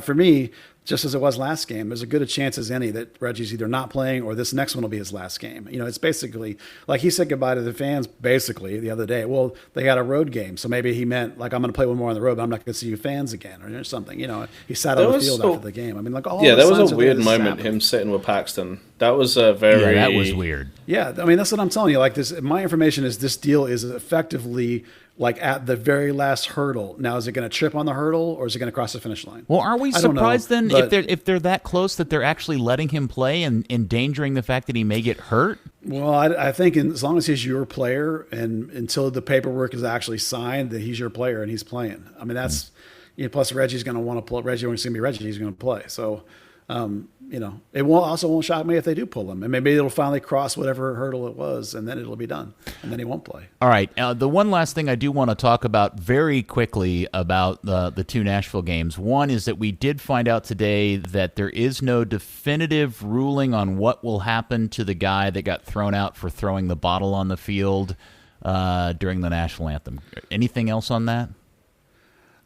for me, just as it was last game, there's as good a chance as any that Reggie's either not playing or this next one will be his last game. It's basically like he said goodbye to the fans basically the other day. Well, they had a road game, so maybe he meant like, I'm going to play one more on the road, but I'm not going to see you fans again or something. He sat on the field after the game. I mean, like, all there was a weird moment him sitting with Paxton. That was that was weird. Yeah, I mean, that's what I'm telling you. Like, this, my information is this deal is effectively like at the very last hurdle. Now, is it going to trip on the hurdle or is it going to cross the finish line? Well, are we surprised then if they're that close that they're actually letting him play and endangering the fact that he may get hurt? Well, I think as long as he's your player and until the paperwork is actually signed that he's your player and he's playing. I mean, that's plus Reggie's going to want to play. Reggie, when it's going to be Reggie, he's going to play. So it won't shock me if they do pull him, and maybe it'll finally cross whatever hurdle it was, and then it'll be done, and then he won't play. All right. The one last thing I do want to talk about very quickly about the two Nashville games. One is that we did find out today that there is no definitive ruling on what will happen to the guy that got thrown out for throwing the bottle on the field during the national anthem. Anything else on that?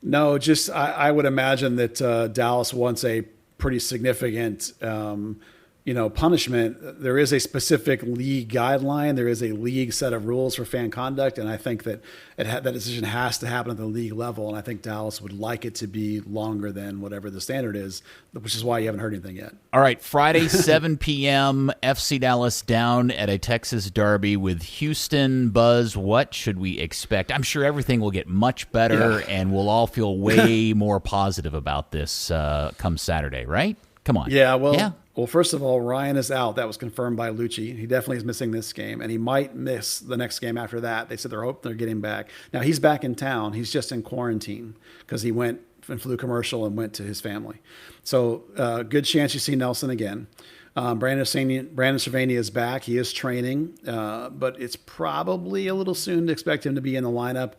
No, just I would imagine that Dallas wants a pretty significant, punishment. There is a specific league guideline. There is a league set of rules for fan conduct, and I think that that decision has to happen at the league level. And I think Dallas would like it to be longer than whatever the standard is, which is why you haven't heard anything yet. All right, Friday, 7 p.m., FC Dallas down at a Texas derby with Houston. Buzz, what should we expect? I'm sure everything will get much better, and we'll all feel way more positive about this come Saturday, right? Come on. Yeah, well, first of all, Ryan is out. That was confirmed by Luchi. He definitely is missing this game, and he might miss the next game after that. They said they're hoping they're getting back. Now, he's back in town. He's just in quarantine because he went and flew commercial and went to his family. So good chance you see Nelson again. Brandon Cervini is back. He is training, but it's probably a little soon to expect him to be in the lineup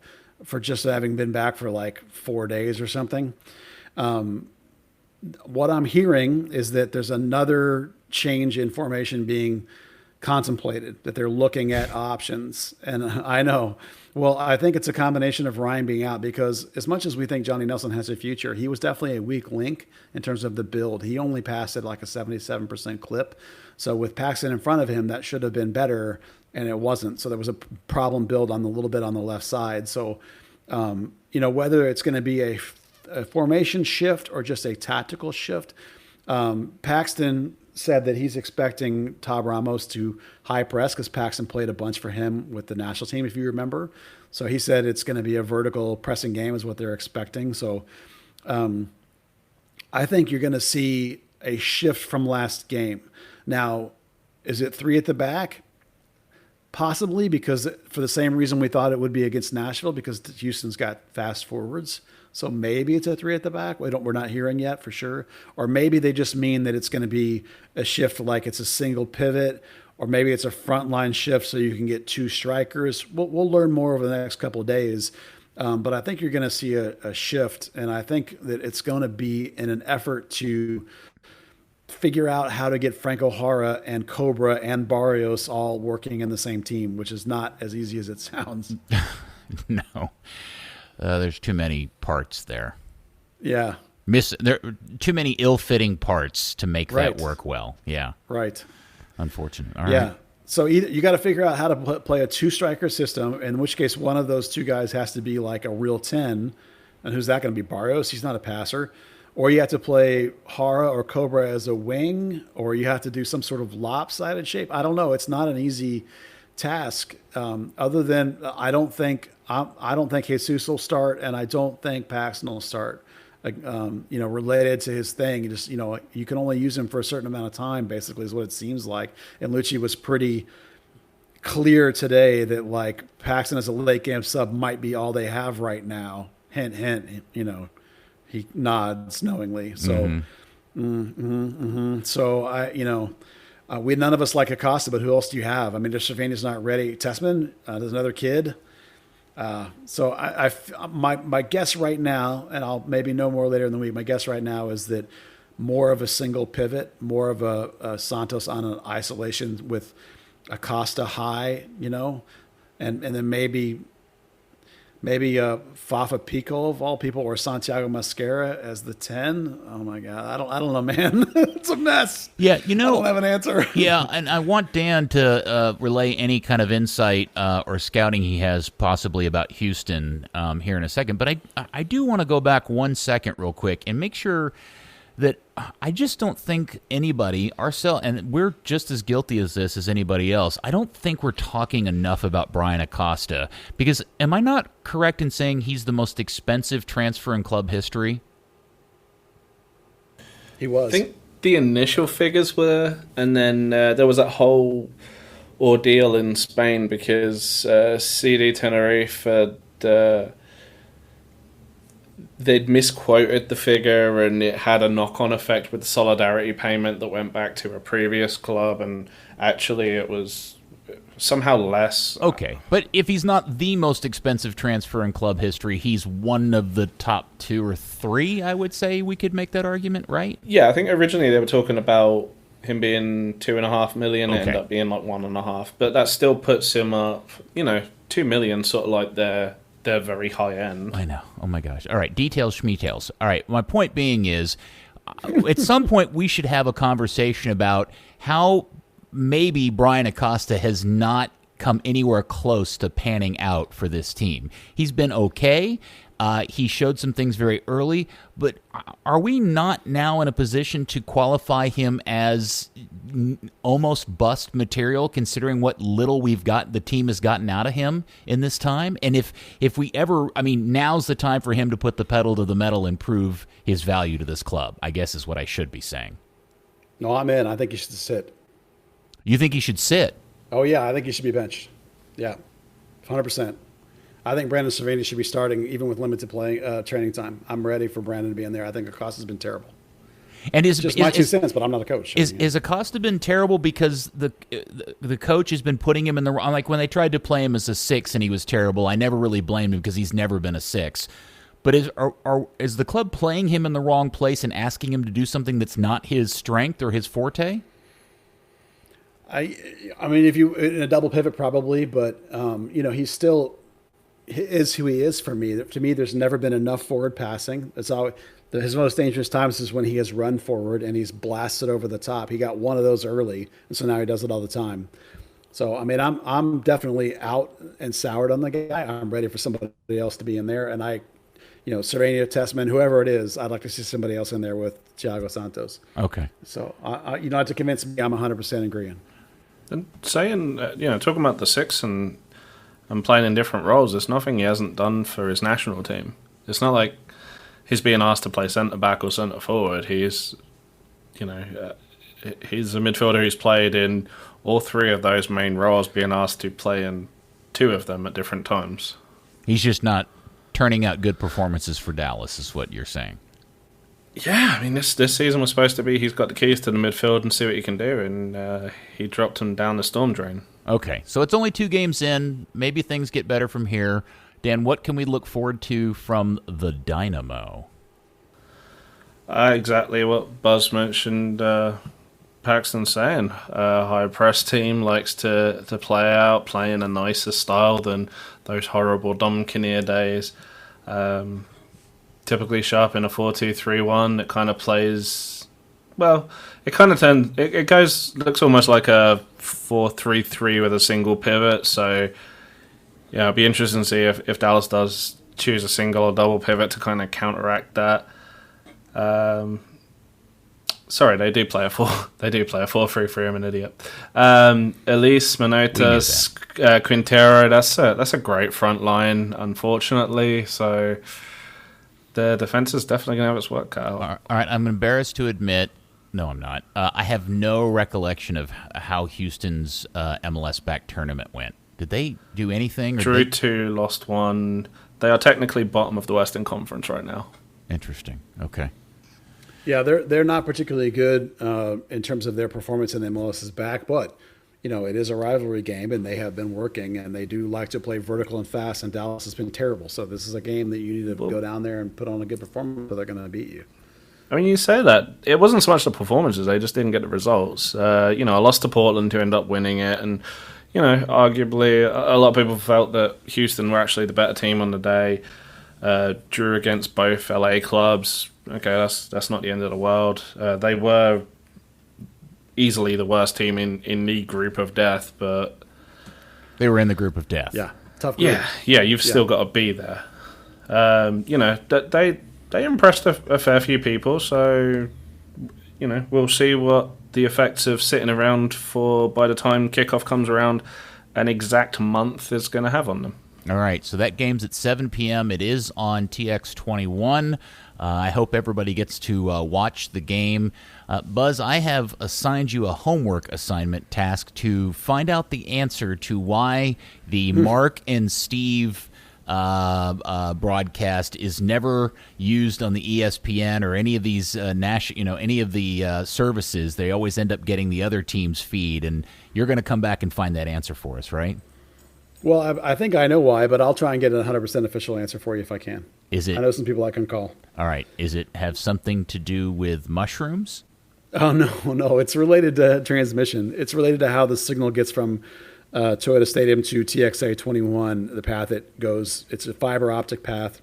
for just having been back for like 4 days or something. What I'm hearing is that there's another change in formation being contemplated, that they're looking at options. And I know, well, I think it's a combination of Ryan being out, because as much as we think Johnny Nelson has a future, he was definitely a weak link in terms of the build. He only passed at like a 77% clip. So with Paxton in front of him, that should have been better, and it wasn't. So there was a problem build on the little bit on the left side. So, whether it's going to be a formation shift or just a tactical shift. Paxton said that he's expecting Tab Ramos to high press, because Paxton played a bunch for him with the national team, if you remember. So he said it's going to be a vertical pressing game is what they're expecting. So I think you're going to see a shift from last game. Now, is it 3 at the back? Possibly, because for the same reason we thought it would be against Nashville, because Houston's got fast forwards. So maybe it's a 3 at the back. We're not hearing yet for sure. Or maybe they just mean that it's going to be a shift, like it's a single pivot, or maybe it's a frontline shift so you can get 2 strikers. We'll learn more over the next couple of days. But I think you're going to see a shift, and I think that it's going to be in an effort to figure out how to get Franco Jara and Cobra and Barrios all working in the same team, which is not as easy as it sounds. No. There's too many parts there. Yeah. There are too many ill-fitting parts to make that work well. Yeah. Right. Unfortunate. All yeah. right. So you got to figure out how to play a 2-striker system, in which case one of those 2 guys has to be like a real 10. And who's that going to be? Barrios? He's not a passer. Or you have to play Jara or Cobra as a wing, or you have to do some sort of lopsided shape. I don't know. It's not an easy task. Other than I don't think Jesus will start, and I don't think Paxton will start. Related to his thing, you can only use him for a certain amount of time. Basically, is what it seems like. And Luchi was pretty clear today that like Paxton as a late game sub might be all they have right now. Hint, hint. He nods knowingly. So, So we none of us like Acosta, but who else do you have? I mean, Cervini's not ready. Tessman, there's another kid. So my guess right now, and I'll maybe know more later in the week. My guess right now is that more of a single pivot, more of a Santos on an isolation with Acosta high, and then maybe Fafa Pico of all people, or Santiago Mascara as the 10. Oh my God, I don't know, man. It's a mess. Yeah, I don't have an answer. Yeah, and I want Dan to relay any kind of insight or scouting he has possibly about Houston here in a second. But I do want to go back 1 second real quick and make sure that I just don't think anybody, ourselves, and we're just as guilty as this as anybody else, I don't think we're talking enough about Brian Acosta. Because am I not correct in saying he's the most expensive transfer in club history? He was. I think the initial figures were, and then there was that whole ordeal in Spain because CD Tenerife had they'd misquoted the figure and it had a knock-on effect with the solidarity payment that went back to a previous club, and actually it was somehow less. Okay, but if he's not the most expensive transfer in club history, he's one of the top 2 or 3, I would say we could make that argument, right? Yeah, I think originally they were talking about him being $2.5 million. It ended up being like 1.5, but that still puts him up, $2 million, sort of like they're very high end. I know. Oh my gosh. All right, details, schmetails. All right, my point being is, at some point we should have a conversation about how maybe Brian Acosta has not come anywhere close to panning out for this team. He's been okay. He showed some things very early, but are we not now in a position to qualify him as almost bust material, considering what little the team has gotten out of him in this time? And if we ever, now's the time for him to put the pedal to the metal and prove his value to this club, I guess is what I should be saying. No, I'm in. I think he should sit. You think he should sit? Oh, yeah, I think he should be benched. Yeah, 100%. I think Brandon Cervini should be starting even with limited training time. I'm ready for Brandon to be in there. I think Acosta's been terrible. And my 2 cents, but I'm not a coach. Is Acosta been terrible because the coach has been putting him in the wrong? Like when they tried to play him as a 6 and he was terrible, I never really blamed him because he's never been a 6. But is the club playing him in the wrong place and asking him to do something that's not his strength or his forte? I mean, if you in a double pivot, probably, but he's still is who he is for me. To me, there's never been enough forward passing. It's always his most dangerous times is when he has run forward and he's blasted over the top. He got one of those early, and so now he does it all the time. So I mean, I'm definitely out and soured on the guy. I'm ready for somebody else to be in there, and Cervini, Tessman, whoever it is, I'd like to see somebody else in there with Thiago Santos. Okay. So you don't have to convince me. I'm 100% agreeing. And saying, talking about the 6 and playing in different roles, there's nothing he hasn't done for his national team. It's not like he's being asked to play centre back or centre forward. He's a midfielder who's played in all 3 of those main roles, being asked to play in 2 of them at different times. He's just not turning out good performances for Dallas, is what you're saying. Yeah, I mean, this season was supposed to be he's got the keys to the midfield and see what he can do, and he dropped him down the storm drain. Okay, so it's only 2 games in. Maybe things get better from here. Dan, what can we look forward to from the Dynamo? Exactly what Buzz mentioned Paxton's saying. High press team likes to play in a nicer style than those horrible Dom Kinnear days. Typically sharp in a 4-2-3-1. It kind of plays, well, it kind of looks almost like a 4-3-3 with a single pivot. So, yeah, it'll be interesting to see if Dallas does choose a single or double pivot to kind of counteract that. Sorry, they do play a 4-3-3. I'm an idiot. Elise, Manotas, Quintero. That's a great front line, unfortunately. So the defense is definitely going to have its work cut out. All right, I'm embarrassed to admit. No, I'm not. I have no recollection of how Houston's MLS back tournament went. Did they do anything? Drew 2, lost 1. They are technically bottom of the Western Conference right now. Interesting. Okay. Yeah, they're not particularly good in terms of their performance in MLS's back, but it is a rivalry game, and they have been working, and they do like to play vertical and fast, and Dallas has been terrible. So this is a game that you need to go down there and put on a good performance, or they're going to beat you. I mean, you say that. It wasn't so much the performances, they just didn't get the results. I lost to Portland to end up winning it, and, arguably a lot of people felt that Houston were actually the better team on the day. Drew against both LA clubs. Okay, that's not the end of the world. They were easily the worst team in the group of death, but they were in the group of death. Yeah, tough group. Yeah, you've still got to be there. They impressed a fair few people, so we'll see what the effects of sitting around for by the time kickoff comes around an exact month is going to have on them. All right, so that game's at 7 p.m. It is on TX21. I hope everybody gets to watch the game. Buzz, I have assigned you a homework assignment task to find out the answer to why the Mark and Steve broadcast is never used on the ESPN or any of these any of the services. They always end up getting the other team's feed, and you're going to come back and find that answer for us, right? Well, I think I know why, but I'll try and get a 100% official answer for you if I can. Is it? I know some people I can call. All right. Is it have something to do with mushrooms? Oh, no. It's related to transmission. It's related to how the signal gets from Toyota Stadium to TXA 21, the path it goes. It's a fiber optic path.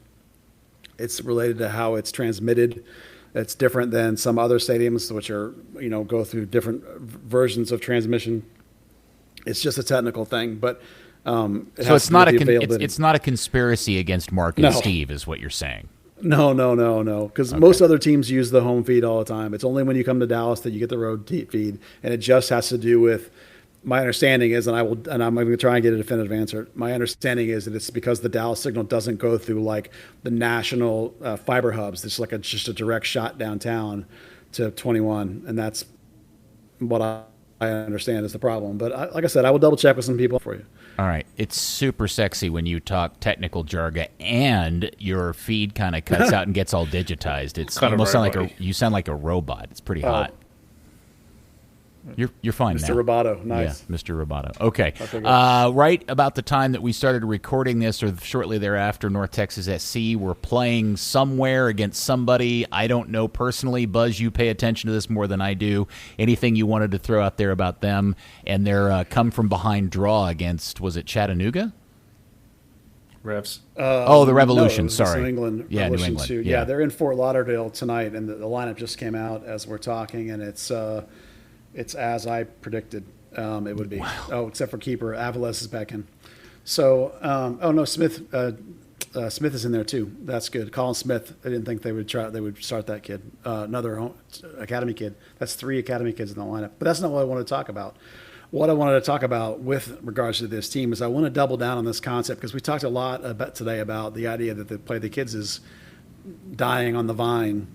It's related to how it's transmitted. It's different than some other stadiums, which are, go through different versions of transmission. It's just a technical thing, but so it's not it's not a conspiracy against Mark and Steve, is what you're saying. No. Because most other teams use the home feed all the time. It's only when you come to Dallas that you get the road feed, and it just has to do with. My understanding is, and I'm going to try and get a definitive answer. My understanding is that it's because the Dallas signal doesn't go through like the national fiber hubs. It's like just a direct shot downtown to 21, and that's what I understand is the problem. But like I said, I will double check with some people for you. All right. It's super sexy when you talk technical jargon and your feed kind of cuts out and gets all digitized. It's almost you sound like a robot. It's pretty hot. You're fine Mr. now. Roboto, nice. Yeah, Mr. Roboto. Okay. Right about the time that we started recording this, or shortly thereafter, North Texas SC were playing somewhere against somebody. I don't know personally. Buzz, you pay attention to this more than I do. Anything you wanted to throw out there about them and their come-from-behind draw against, was it Chattanooga? Revs. The Revolution, no, sorry. New England. Yeah, Revolution New England. 2. Yeah, they're in Fort Lauderdale tonight, and the lineup just came out as we're talking, and it's as I predicted it would be. Wow. Oh, except for keeper. Avalos is back in. So, Smith Smith is in there too. That's good. Colin Smith, I didn't think they would start that kid. Another academy kid. That's 3 academy kids in the lineup. But that's not what I wanted to talk about. What I wanted to talk about with regards to this team is I want to double down on this concept because we talked a lot today about the idea that the play the kids is dying on the vine.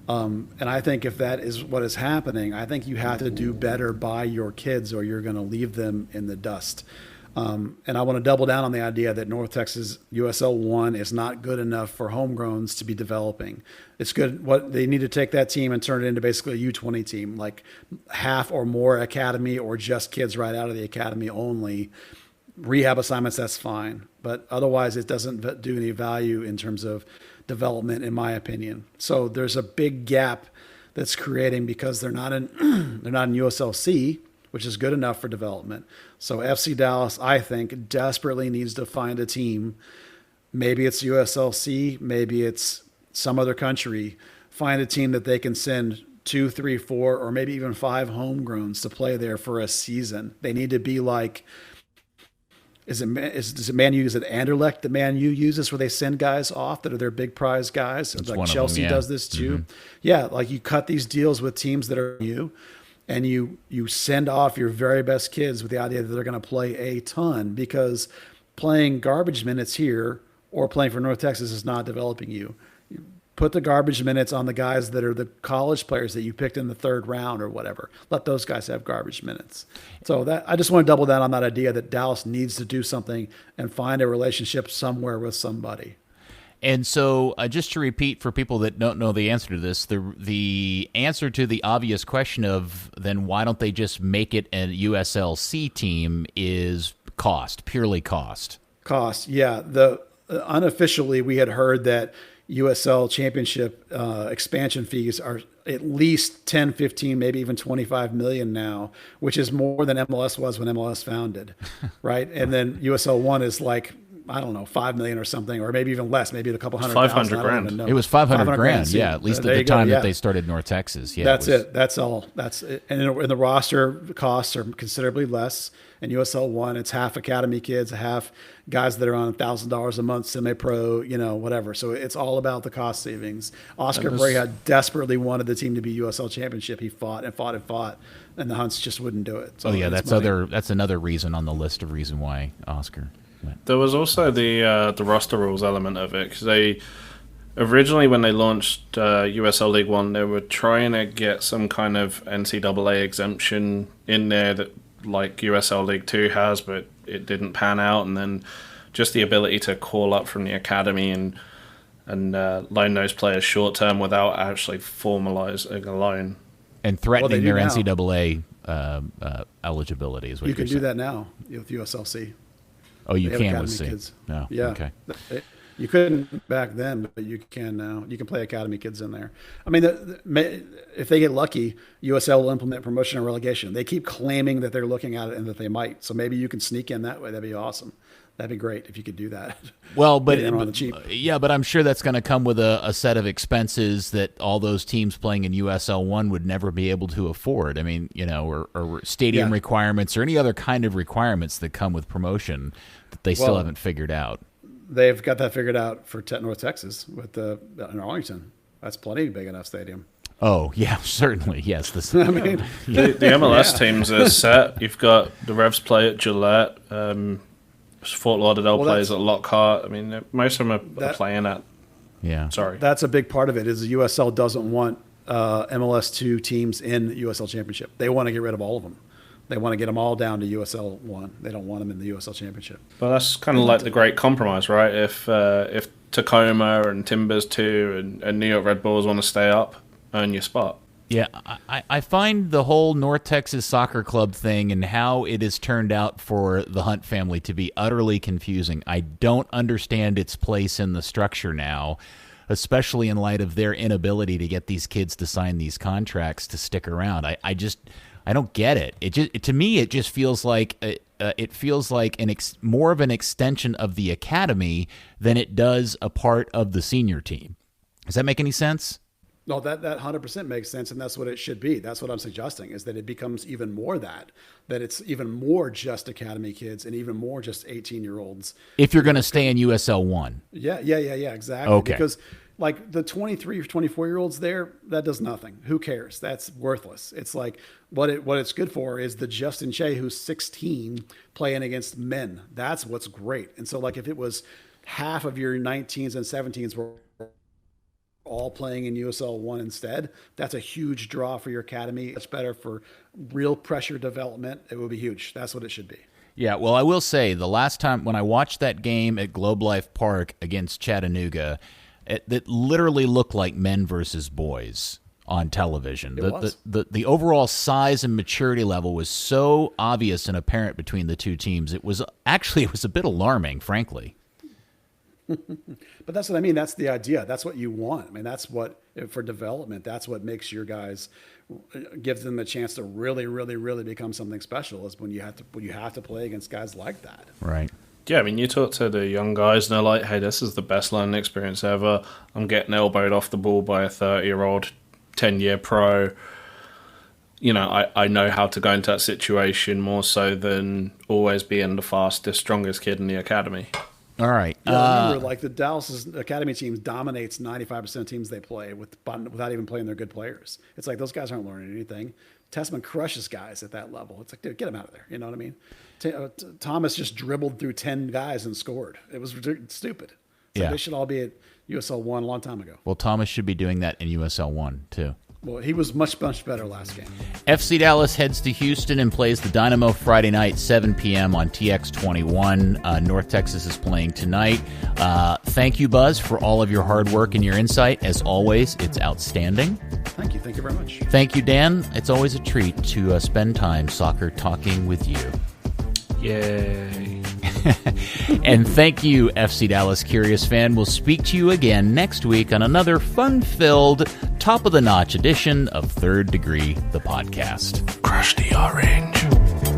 And I think if that is what is happening, I think you have to do better by your kids or you're going to leave them in the dust. And I want to double down on the idea that North Texas USL 1 is not good enough for homegrowns to be developing. It's good. What they need to take that team and turn it into basically a U20 team, like half or more academy or just kids right out of the academy only. Rehab assignments, that's fine. But otherwise, it doesn't do any value in terms of development, in my opinion. So there's a big gap that's creating because they're not in USLC, which is good enough for development. So FC Dallas, I think, desperately needs to find a team. Maybe it's USLC, maybe it's some other country. Find a team that they can send 2, 3, 4, or maybe even 5 homegrowns to play there for a season. They need to be like, does it Man U? Is it Anderlecht that Man U uses where they send guys off that are their big prize guys? That's like Chelsea does this too. Mm-hmm. Yeah, like you cut these deals with teams that are you. And you send off your very best kids with the idea that they're going to play a ton, because playing garbage minutes here or playing for North Texas is not developing you. You put the garbage minutes on the guys that are the college players that you picked in the 3rd round or whatever. Let those guys have garbage minutes. So that I just want to double down on that idea that Dallas needs to do something and find a relationship somewhere with somebody. And so, just to repeat for people that don't know the answer to this, the answer to the obvious question of then why don't they just make it a USLC team is cost, purely cost. Cost, yeah. Unofficially, we had heard that USL Championship expansion fees are at least 10, 15, maybe even 25 million now, which is more than MLS was when MLS founded, right? And then USL 1 is like, I don't know, 5 million or something, or maybe even less, maybe a couple hundred. 500 grand. It was 500 grand. Yeah, at least at the time that they started North Texas. Yeah, that's it. That's all. That's it. And the roster costs are considerably less. In USL 1, it's half academy kids, half guys that are on $1,000 a month, semi-pro, whatever. So it's all about the cost savings. Oscar Brea desperately wanted the team to be USL Championship. He fought and fought and fought, and the Hunts just wouldn't do it. So that's another reason on the list of reason why Oscar. There was also the roster rules element of it, because they originally, when they launched USL League One, they were trying to get some kind of NCAA exemption in there that like USL League Two has, but it didn't pan out. And then just the ability to call up from the academy and loan those players short term without actually formalizing a loan and threatening their NCAA eligibility is what you can saying. Do that now with USLC. Oh, you can with C. Kids. No. Yeah. Okay. You couldn't back then, but you can now. You can play academy kids in there. I mean, if they get lucky, USL will implement promotion and relegation. They keep claiming that they're looking at it and that they might. So maybe you can sneak in that way. That'd be awesome. That'd be great if you could do that. Well, but on the cheap. Yeah, but I'm sure that's going to come with a set of expenses that all those teams playing in USL 1 would never be able to afford. I mean, or stadium requirements or any other kind of requirements that come with promotion that they still haven't figured out. They've got that figured out for North Texas with in Arlington. That's plenty big enough stadium. Oh, yeah, certainly. Yes. I mean, the MLS teams are set. You've got the Revs play at Gillette. Fort Lauderdale plays at Lockhart. I mean, most of them are playing at. Yeah. Sorry. That's a big part of it. Is the USL doesn't want MLS2 teams in the USL Championship. They want to get rid of all of them. They want to get them all down to USL 1. They don't want them in the USL Championship. Well, that's kind of like the great compromise, right? If Tacoma and Timbers 2 and New York Red Bulls want to stay up, earn your spot. Yeah, I find the whole North Texas Soccer Club thing and how it has turned out for the Hunt family to be utterly confusing. I don't understand its place in the structure now, especially in light of their inability to get these kids to sign these contracts to stick around. I don't get it. To me, it just feels like more of an extension of the academy than it does a part of the senior team. Does that make any sense? No, that 100% makes sense, and that's what it should be. That's what I'm suggesting, is that it becomes even more that it's even more just academy kids and even more just 18-year-olds. If you're going to stay in USL 1. Yeah, exactly. Okay. Because like the 23 or 24-year-olds there, that does nothing. Who cares? That's worthless. It's like what it's good for is the Justin Che, who's 16, playing against men. That's what's great. And so like if it was half of your 19s and 17s were all playing in USL 1 instead, that's a huge draw for your academy. It's better for real pressure development. It will be huge. That's what it should be. Yeah, well, I will say the last time when I watched that game at Globe Life Park against Chattanooga, it literally looked like men versus boys on television. The overall size and maturity level was so obvious and apparent between the two teams. It was a bit alarming, frankly. But that's what I mean. That's the idea. That's what you want. I mean, that's what, for development, that's what makes your guys, gives them a chance to really, really, really become something special, is when you have to play against guys like that. Right. Yeah, I mean, you talk to the young guys and they're like, hey, this is the best learning experience ever. I'm getting elbowed off the ball by a 30-year-old, 10-year pro. You know, I know how to go into that situation more so than always being the fastest, strongest kid in the academy. All right. Yeah, remember, like the Dallas academy teams dominates 95% of teams they play without even playing their good players. It's like those guys aren't learning anything. Tessman crushes guys at that level. It's like, dude, get him out of there. You know what I mean? Thomas just dribbled through 10 guys and scored. It was stupid. So they should all be at USL 1 a long time ago. Well, Thomas should be doing that in USL 1 too. Well, he was much, much better last game. FC Dallas heads to Houston and plays the Dynamo Friday night, 7 p.m. on TX21. North Texas is playing tonight. Thank you, Buzz, for all of your hard work and your insight. As always, it's outstanding. Thank you. Thank you very much. Thank you, Dan. It's always a treat to spend time soccer talking with you. Yay. And thank you, FC Dallas Curious fan. We'll speak to you again next week on another fun-filled, top-of-the-notch edition of Third Degree, the podcast. Crush the orange.